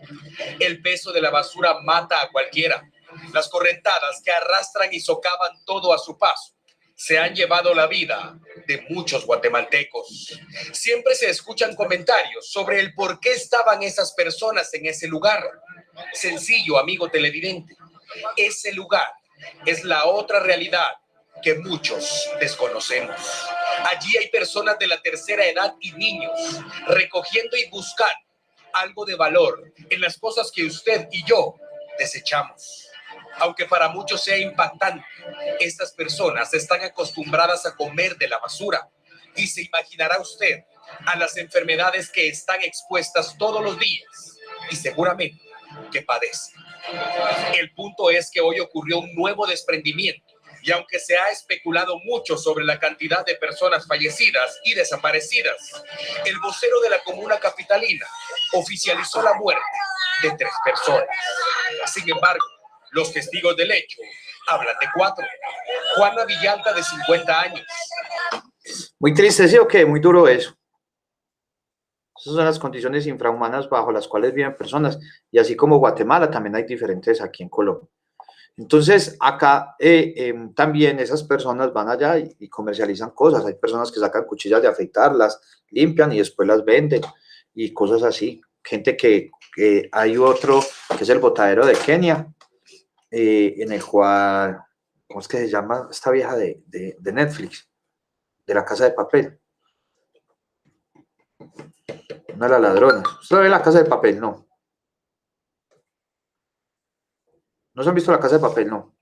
El peso de la basura mata a cualquiera. Las correntadas que arrastran y socavan todo a su paso se han llevado la vida de muchos guatemaltecos. Siempre se escuchan comentarios sobre el por qué estaban esas personas en ese lugar. Sencillo, amigo televidente. Ese lugar es la otra realidad que muchos desconocemos. Allí hay personas de la tercera edad y niños recogiendo y buscando algo de valor en las cosas que usted y yo desechamos. Aunque para muchos sea impactante, estas personas están acostumbradas a comer de la basura, y se imaginará usted a las enfermedades que están expuestas todos los días y seguramente que padecen. El punto es que hoy ocurrió un nuevo desprendimiento, y aunque se ha especulado mucho sobre la cantidad de personas fallecidas y desaparecidas, el vocero de la comuna capitalina oficializó la muerte de 3 personas. Sin embargo, los testigos del hecho hablan de 4. Juana Villalta, de 50 años. Muy triste, ¿sí o qué? Muy duro eso. Esas son las condiciones infrahumanas bajo las cuales viven personas. Y así como Guatemala, también hay diferentes aquí en Colombia. Entonces, acá también esas personas van allá y comercializan cosas. Hay personas que sacan cuchillas de afeitar, las limpian y después las venden y cosas así. Gente que hay otro que es el botadero de Kenia, en el cual, ¿cómo es que se llama esta vieja de Netflix? De La Casa de Papel. Una de las ladronas. ¿Usted ve La Casa de Papel? No. ¿No se han visto La Casa de Papel? No.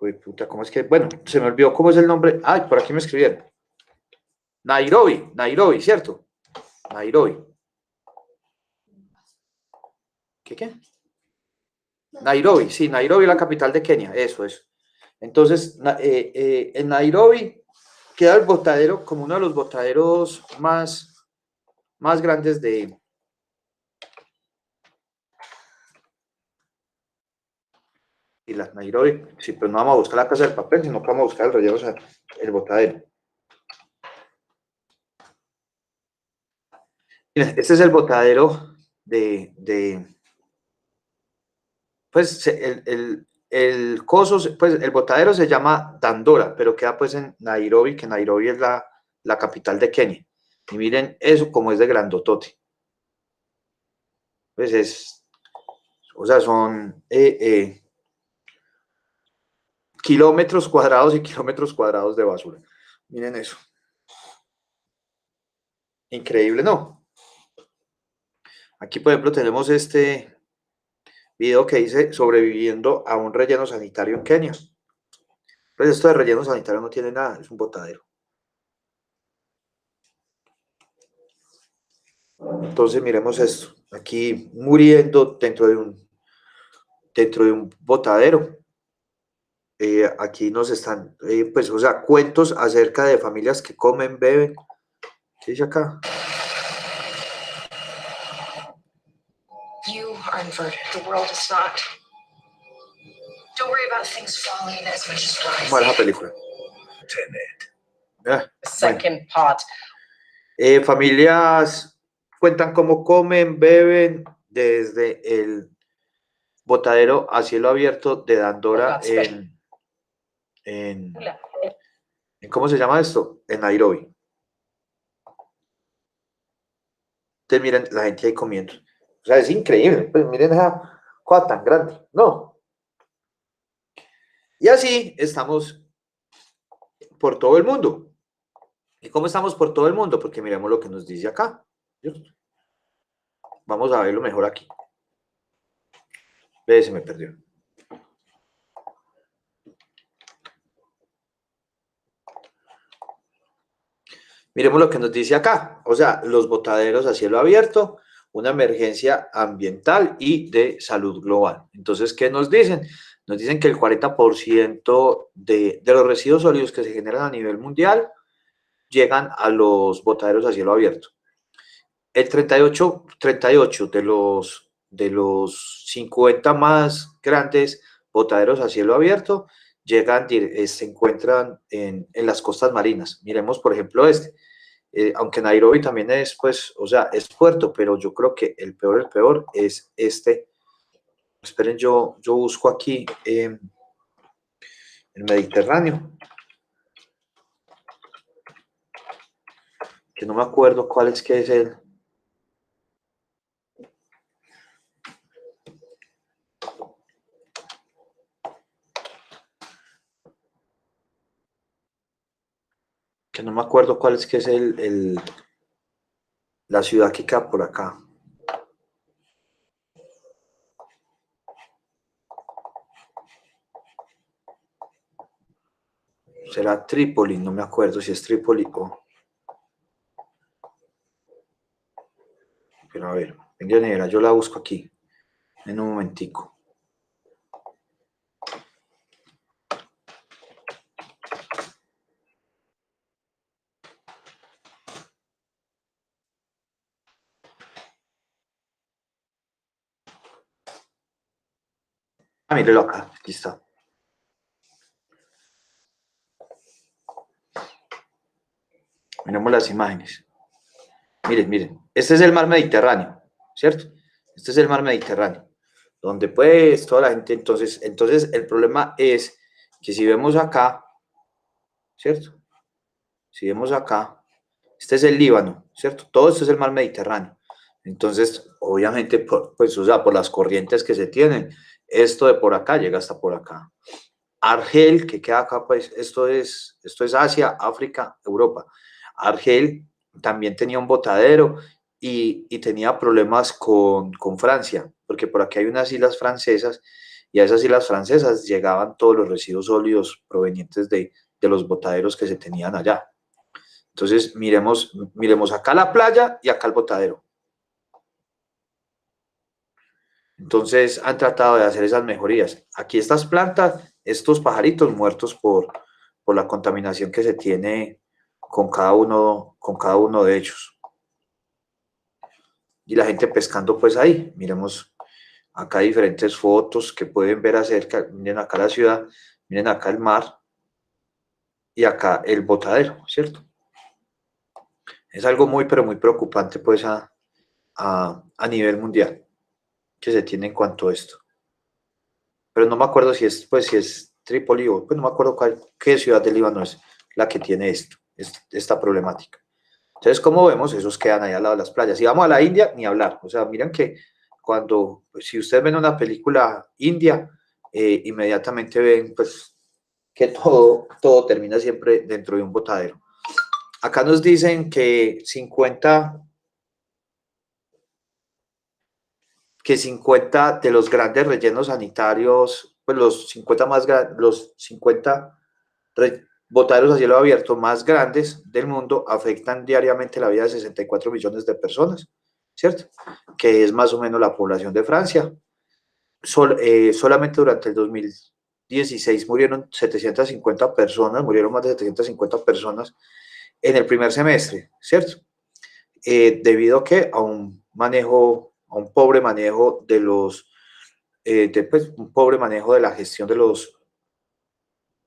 Uy, puta, ¿cómo es que? Bueno, se me olvidó cómo es el nombre. Ay, por aquí me escribieron. Nairobi, ¿cierto? Nairobi. ¿Qué? Nairobi, sí, Nairobi, la capital de Kenia, eso es. Entonces, en Nairobi queda el botadero como uno de los botaderos más grandes de... Y la Nairobi, sí, pero no vamos a buscar La Casa del Papel, sino que vamos a buscar el relleno, o sea, el botadero. Miren, este es el botadero pues el coso, pues el botadero se llama Dandora, pero queda pues en Nairobi, que Nairobi es la capital de Kenia. Y miren eso como es de grandotote. Pues o sea, son kilómetros cuadrados y kilómetros cuadrados de basura. Miren eso. Increíble, ¿no? Aquí, por ejemplo, tenemos este video que dice sobreviviendo a un relleno sanitario en Kenia. Pues esto de relleno sanitario no tiene nada, es un botadero. Entonces miremos esto. Aquí muriendo dentro de un botadero. Aquí nos están, pues, o sea, cuentos acerca de familias que comen, beben. ¿Qué dice acá? You are inverted. The world is not. Don't worry about things falling as much as rising. ¿Cómo es la película? The second part. Familias cuentan cómo comen, beben desde el botadero a cielo abierto de Dandora en ¿cómo se llama esto? En Nairobi. Entonces miren la gente ahí comiendo. O sea, es increíble. Pues miren esa cosa tan grande. No. Y así estamos por todo el mundo. ¿Y cómo estamos por todo el mundo? Porque miremos lo que nos dice acá. ¿Cierto? Vamos a verlo mejor aquí. Ve, se me perdió. Miremos lo que nos dice acá. O sea, los botaderos a cielo abierto, una emergencia ambiental y de salud global. Entonces, ¿qué nos dicen? Nos dicen que el 40% de los residuos sólidos que se generan a nivel mundial llegan a los botaderos a cielo abierto. El 38 de los 50 más grandes botaderos a cielo abierto se encuentran en las costas marinas. Miremos, por ejemplo, aunque Nairobi también es, pues, o sea, es puerto, pero yo creo que el peor es este. Esperen, yo busco aquí el Mediterráneo, que no me acuerdo cuál es que es el... que no me acuerdo cuál es que es la ciudad que queda por acá. Será Trípoli, no me acuerdo si es Trípoli o... Pero a ver, venga, yo la busco aquí, en un momentico. Ah, mírelo acá, aquí está. Miremos las imágenes. Miren, este es el mar Mediterráneo, ¿cierto? Este es el mar Mediterráneo, donde pues toda la gente, entonces el problema es que si vemos acá, ¿cierto? Si vemos acá, este es el Líbano, ¿cierto? Todo esto es el mar Mediterráneo. Entonces, obviamente, pues, o sea, por las corrientes que se tienen, esto de por acá llega hasta por acá. Argel, que queda acá, pues, esto es Asia, África, Europa. Argel también tenía un botadero y tenía problemas con Francia, porque por aquí hay unas islas francesas y a esas islas francesas llegaban todos los residuos sólidos provenientes de los botaderos que se tenían allá. Entonces, miremos acá la playa y acá el botadero. Entonces, han tratado de hacer esas mejorías. Aquí estas plantas, estos pajaritos muertos por la contaminación que se tiene con cada uno de ellos. Y la gente pescando pues ahí. Miremos acá diferentes fotos que pueden ver acerca. Miren acá la ciudad, miren acá el mar y acá el botadero, ¿cierto? Es algo muy, pero muy preocupante pues a nivel mundial que se tiene en cuanto a esto. Pero no me acuerdo si es Trípoli o pues no me acuerdo qué ciudad del Líbano es la que tiene esta problemática. Entonces, como vemos, esos quedan ahí al lado de las playas. Si vamos a la India, ni hablar. O sea, miren que si ustedes ven una película india, inmediatamente ven pues que todo termina siempre dentro de un botadero. Acá nos dicen que 50 de los grandes rellenos sanitarios, pues los 50 botaderos a cielo abierto más grandes del mundo afectan diariamente la vida de 64 millones de personas, ¿cierto? Que es más o menos la población de Francia. Solamente durante el 2016 murieron 750 personas, murieron más de 750 personas en el primer semestre, ¿cierto? Debido a un pobre manejo de un pobre manejo de la gestión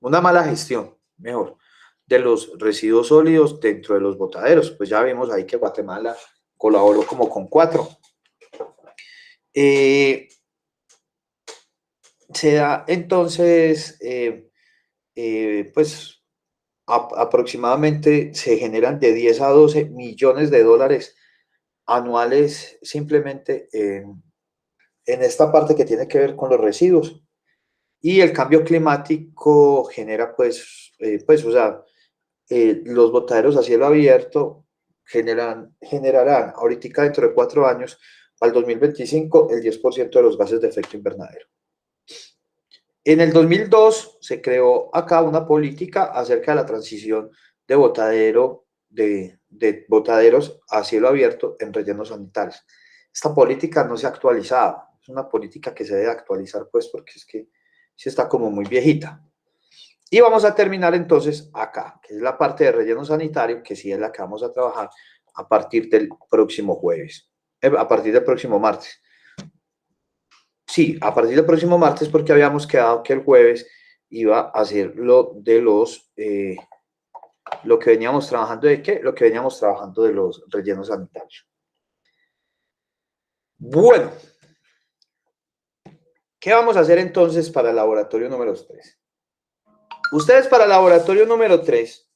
una mala gestión, mejor, de los residuos sólidos dentro de los botaderos. Pues ya vimos ahí que Guatemala colaboró como con 4. Se da entonces, pues aproximadamente se generan de 10 a 12 millones de dólares anuales simplemente en esta parte que tiene que ver con los residuos. Y el cambio climático genera, o sea, los botaderos a cielo abierto generarán ahorita dentro de 4 años, al 2025, el 10% de los gases de efecto invernadero. En el 2002 se creó acá una política acerca de la transición de botaderos a cielo abierto en rellenos sanitarios. Esta política no se ha actualizado, es una política que se debe actualizar, pues, porque es que sí está como muy viejita. Y vamos a terminar entonces acá, que es la parte de relleno sanitario, que sí es la que vamos a trabajar a partir del próximo jueves, a partir del próximo martes. Sí, a partir del próximo martes, porque habíamos quedado que el jueves iba a ser lo de los, lo que veníamos trabajando de qué, lo que veníamos trabajando de los rellenos sanitarios. Bueno, ¿qué vamos a hacer entonces para el laboratorio número 3? Ustedes para el laboratorio número 3,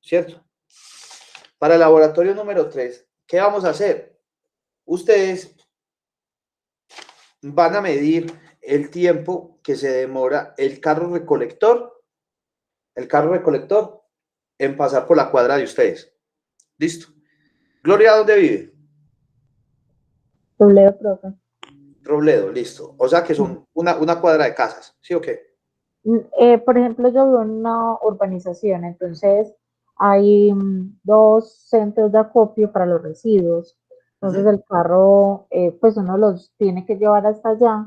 ¿cierto? Para el laboratorio número 3, ¿qué vamos a hacer? Ustedes van a medir el tiempo que se demora el carro recolector en pasar por la cuadra de ustedes. ¿Listo? Gloria, ¿dónde vive? Robledo, profe. Robledo, listo. O sea que son una cuadra de casas, ¿sí o qué? Por ejemplo, yo vivo en una urbanización, entonces hay 2 centros de acopio para los residuos. Entonces el carro, pues uno los tiene que llevar hasta allá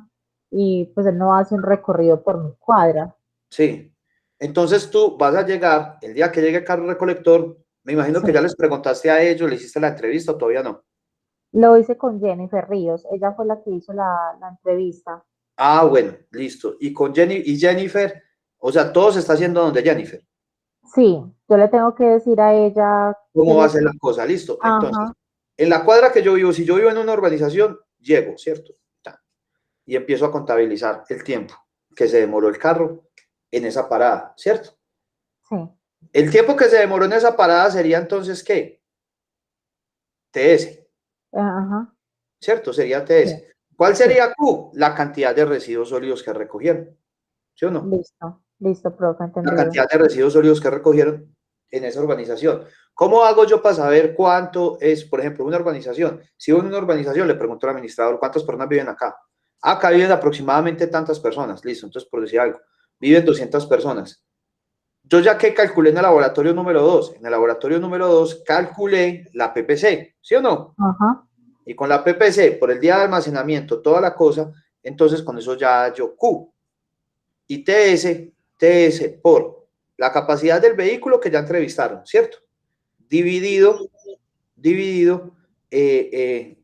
y pues él no hace un recorrido por mi cuadra. Sí. Entonces tú vas a llegar, el día que llegue el carro recolector, me imagino que ya les preguntaste a ellos, le hiciste la entrevista o todavía no. Lo hice con Jennifer Ríos, ella fue la que hizo la entrevista. Ah, bueno, listo. Y con Jennifer, o sea, todo se está haciendo donde Jennifer. Sí, yo le tengo que decir a ella cómo va a ser la cosa, listo. Entonces, en la cuadra que yo vivo, si yo vivo en una urbanización, llego, ¿cierto? Y empiezo a contabilizar el tiempo que se demoró el carro en esa parada, ¿cierto? Sí. El tiempo que se demoró en esa parada sería entonces, ¿qué? TS. Ajá. ¿Cierto? Sería TS. Sí. ¿Cuál sería Q? La cantidad de residuos sólidos que recogieron. ¿Sí o no? Listo, profe, entendido. La cantidad de residuos sólidos que recogieron en esa urbanización. ¿Cómo hago yo para saber cuánto es, por ejemplo, una urbanización? Si vivo en una urbanización, le pregunto al administrador, ¿cuántas personas viven acá? Acá viven aproximadamente tantas personas, listo. Entonces, por decir algo, viven 200 personas. Yo ya que calculé en el laboratorio número 2, en el laboratorio número 2 calculé la PPC, ¿sí o no? Ajá. Y con la PPC, por el día de almacenamiento, toda la cosa, entonces con eso ya yo Q. Y TS por la capacidad del vehículo que ya entrevistaron, ¿cierto? Dividido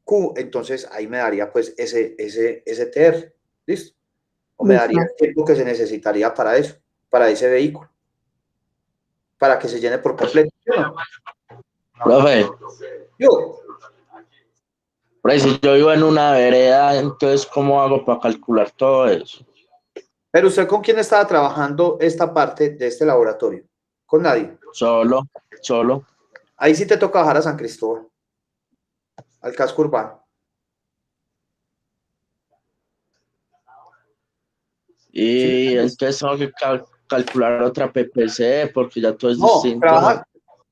Q, entonces ahí me daría pues ese TR, ¿listo? O me daría el tiempo que se necesitaría para eso, para ese vehículo, para que se llene por completo. ¿No? Profe. Yo. Pero si yo vivo en una vereda, entonces, ¿cómo hago para calcular todo eso? Pero usted, ¿con quién estaba trabajando esta parte de este laboratorio? ¿Con nadie? Solo. Ahí sí te toca bajar a San Cristóbal, al casco urbano. Y entonces tengo que calcular otra PPC porque ya todo es distinto.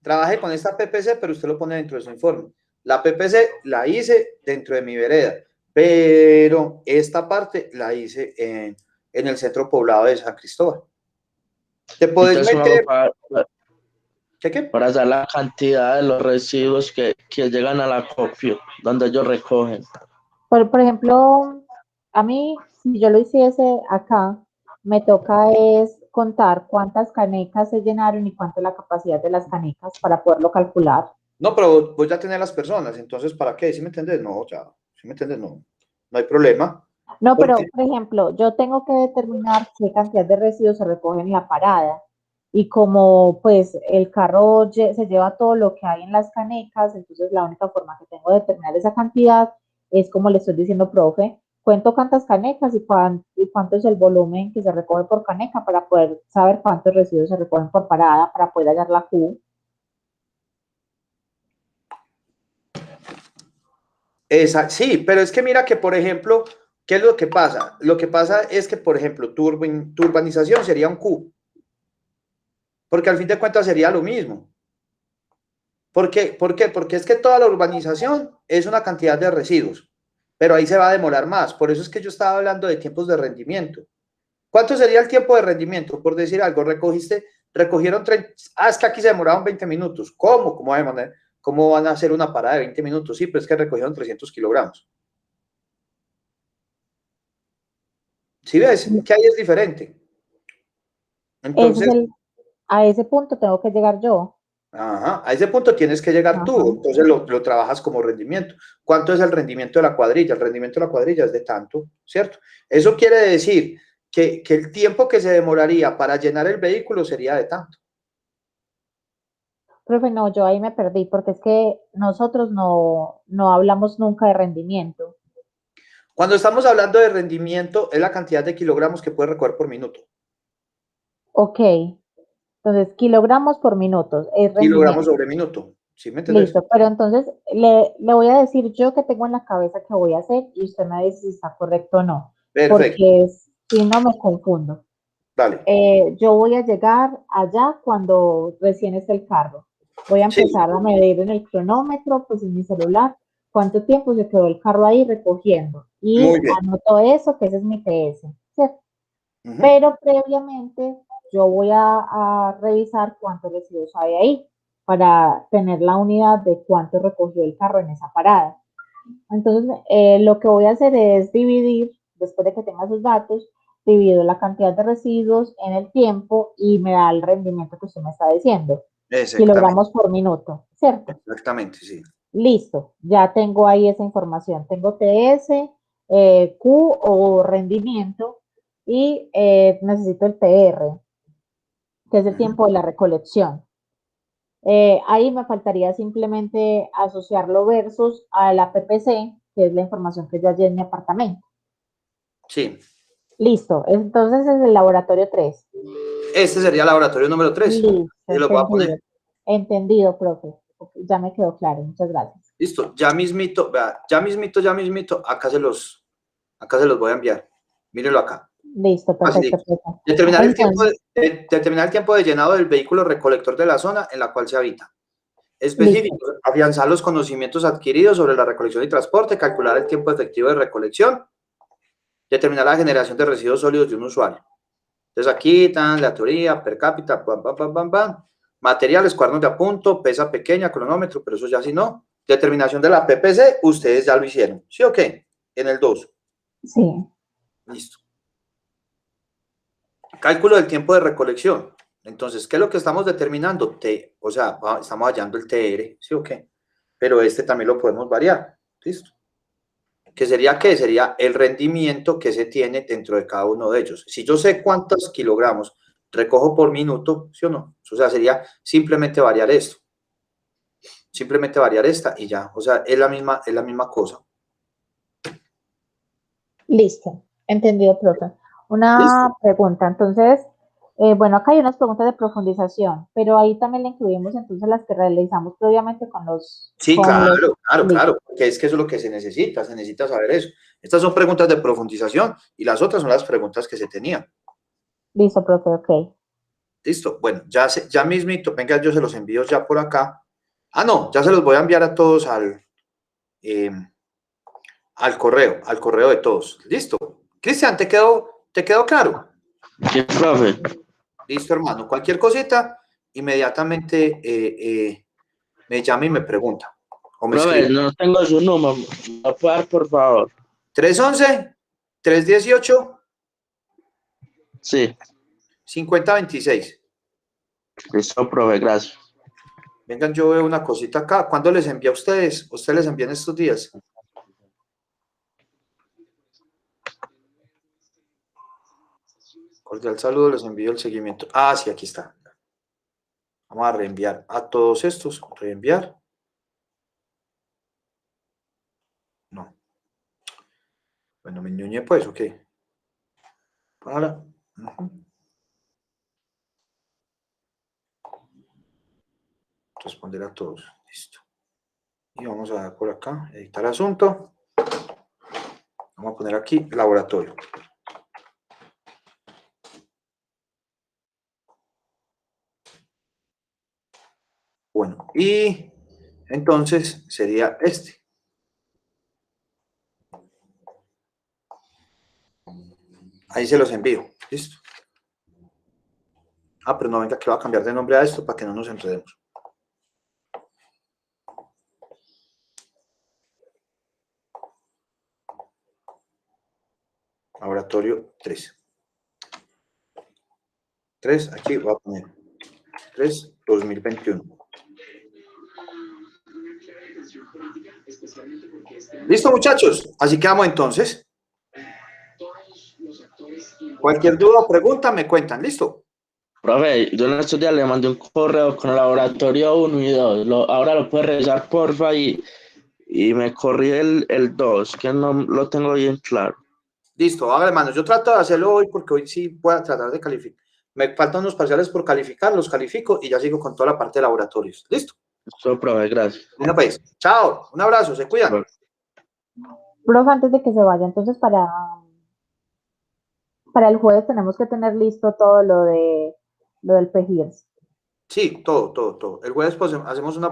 Trabajé con esta PPC, pero usted lo pone dentro de su informe. La PPC la hice dentro de mi vereda, pero esta parte la hice en el centro poblado de San Cristóbal. Te puedes meter... Para dar la cantidad de los residuos que llegan al acopio, donde ellos recogen. Por ejemplo, a mí, si yo lo hiciese acá, me toca es contar cuántas canecas se llenaron y cuánto es la capacidad de las canecas para poderlo calcular. No, pero voy a tener las personas, entonces, ¿para qué? ¿Sí me entiendes? No, ya, ¿sí me entiendes? No hay problema. No, pero, por ejemplo, yo tengo que determinar qué cantidad de residuos se recogen en la parada y como pues el carro se lleva todo lo que hay en las canecas, entonces la única forma que tengo de determinar esa cantidad es como le estoy diciendo, profe, cuento cuántas canecas y cuánto es el volumen que se recoge por caneca para poder saber cuántos residuos se recogen por parada para poder hallar la Q. Sí, pero es que mira que, por ejemplo, ¿qué es lo que pasa? Lo que pasa es que, por ejemplo, tu urbanización sería un Q, porque al fin de cuentas sería lo mismo. ¿Por qué? ¿Por qué? Porque es que toda la urbanización es una cantidad de residuos, pero ahí se va a demorar más. Por eso es que yo estaba hablando de tiempos de rendimiento. ¿Cuánto sería el tiempo de rendimiento? Por decir algo, recogieron 30, es que aquí se demoraron 20 minutos. ¿Cómo? ¿Cómo van a hacer una parada de 20 minutos? Sí, pero es que recogieron 300 kilogramos. ¿Sí ves? Que ahí es diferente. Entonces, a ese punto tengo que llegar yo. Ajá, a ese punto tienes que llegar tú, entonces lo trabajas como rendimiento. ¿Cuánto es el rendimiento de la cuadrilla? El rendimiento de la cuadrilla es de tanto, ¿cierto? Eso quiere decir que el tiempo que se demoraría para llenar el vehículo sería de tanto. Profe, no, yo ahí me perdí porque es que nosotros no hablamos nunca de rendimiento. Cuando estamos hablando de rendimiento, es la cantidad de kilogramos que puede recoger por minuto. Ok, entonces kilogramos por minuto es rendimiento. Kilogramos sobre minuto, ¿sí me entiendes? Listo, pero entonces le voy a decir yo que tengo en la cabeza que voy a hacer y usted me dice si está correcto o no. Perfecto. Porque si no me confundo. Dale. Yo voy a llegar allá cuando recién esté el carro. Voy a empezar a medir en el cronómetro, pues en mi celular, cuánto tiempo se quedó el carro ahí recogiendo. Y anoto eso, que ese es mi PS, ¿cierto? Pero previamente yo voy a revisar cuántos residuos hay ahí para tener la unidad de cuánto recogió el carro en esa parada. Entonces, lo que voy a hacer es dividir, después de que tenga esos datos, divido la cantidad de residuos en el tiempo y me da el rendimiento que usted me está diciendo. Kilogramos por minuto, ¿cierto? Exactamente, sí. Listo, ya tengo ahí esa información. Tengo TS, Q o rendimiento y necesito el TR, que es el tiempo de la recolección. Ahí me faltaría simplemente asociarlo versus a la PPC, que es la información que yo hallé en mi apartamento. Sí. Listo, entonces es el laboratorio 3. Este sería el laboratorio número 3. Listo, lo voy a poner. Entendido, profe. Ya me quedó claro, muchas gracias. Listo, ya mismito, acá se los voy a enviar. Mírenlo acá. Listo, perfecto. Determinar el tiempo de llenado del vehículo recolector de la zona en la cual se habita. Específico, afianzar los conocimientos adquiridos sobre la recolección y transporte, calcular el tiempo efectivo de recolección, determinar la generación de residuos sólidos de un usuario. Entonces aquí están la teoría, per cápita, materiales, cuadernos de apunto, pesa pequeña, cronómetro, pero eso ya sí no. Determinación de la PPC, ustedes ya lo hicieron. ¿Sí o qué? En el 2. Sí. Listo. Cálculo del tiempo de recolección. Entonces, ¿qué es lo que estamos determinando? O sea, estamos hallando el TR, ¿sí o qué? Pero este también lo podemos variar. ¿Listo? ¿Qué sería qué? Sería el rendimiento que se tiene dentro de cada uno de ellos. Si yo sé cuántos kilogramos recojo por minuto, ¿sí o no? O sea, sería simplemente variar esto. Simplemente variar esta y ya. O sea, es la misma cosa. Listo. Entendido, profe. Una pregunta, entonces, bueno, acá hay unas preguntas de profundización, pero ahí también le incluimos entonces las que realizamos previamente con los... Sí, claro, porque es que eso es lo que se necesita saber eso. Estas son preguntas de profundización y las otras son las preguntas que se tenían. Listo, profe, ok. Listo, bueno, ya mismito, venga, yo se los envío ya por acá. Ah, no, ya se los voy a enviar a todos al correo de todos. Listo. Cristian, ¿te quedó claro? Sí, profe. Listo, hermano. Cualquier cosita, inmediatamente me llama y me pregunta. O me profe, escribe. no tengo su número. ¿Me puede dar, por favor? 311-318. Sí. 5026. Listo, profe, gracias. Vengan, yo veo una cosita acá. ¿Cuándo les envía a ustedes? ¿Ustedes les envían estos días? Cordial saludo, les envío el seguimiento. Ah, sí, aquí está. Vamos a reenviar a todos estos. Reenviar. No. Bueno, me ñoñé pues, ok. Para. Responder a todos. Listo. Y vamos a dar por acá, editar asunto. Vamos a poner aquí laboratorio. Bueno, y entonces sería este. Ahí se los envío. Listo. Ah, pero no, venga, que voy a cambiar de nombre a esto para que no nos enredemos. Laboratorio 3. 3, aquí voy a poner 3, 2021. Listo, muchachos. Así quedamos entonces. Cualquier duda o pregunta me cuentan. Listo. Profe, yo en estos días le mandé un correo con el laboratorio 1 y 2. Ahora lo puede revisar, porfa, y me corrí el 2, que no lo tengo bien claro. Listo, hágale, mano. Yo trato de hacerlo hoy porque hoy sí voy a tratar de calificar. Me faltan unos parciales por calificar, los califico y ya sigo con toda la parte de laboratorios. ¿Listo? Listo, profe, gracias. Bueno, pues, chao. Un abrazo, se cuidan. Profe, antes de que se vaya, entonces para el jueves tenemos que tener listo todo lo del PGIRS. Sí, todo. El jueves pues hacemos una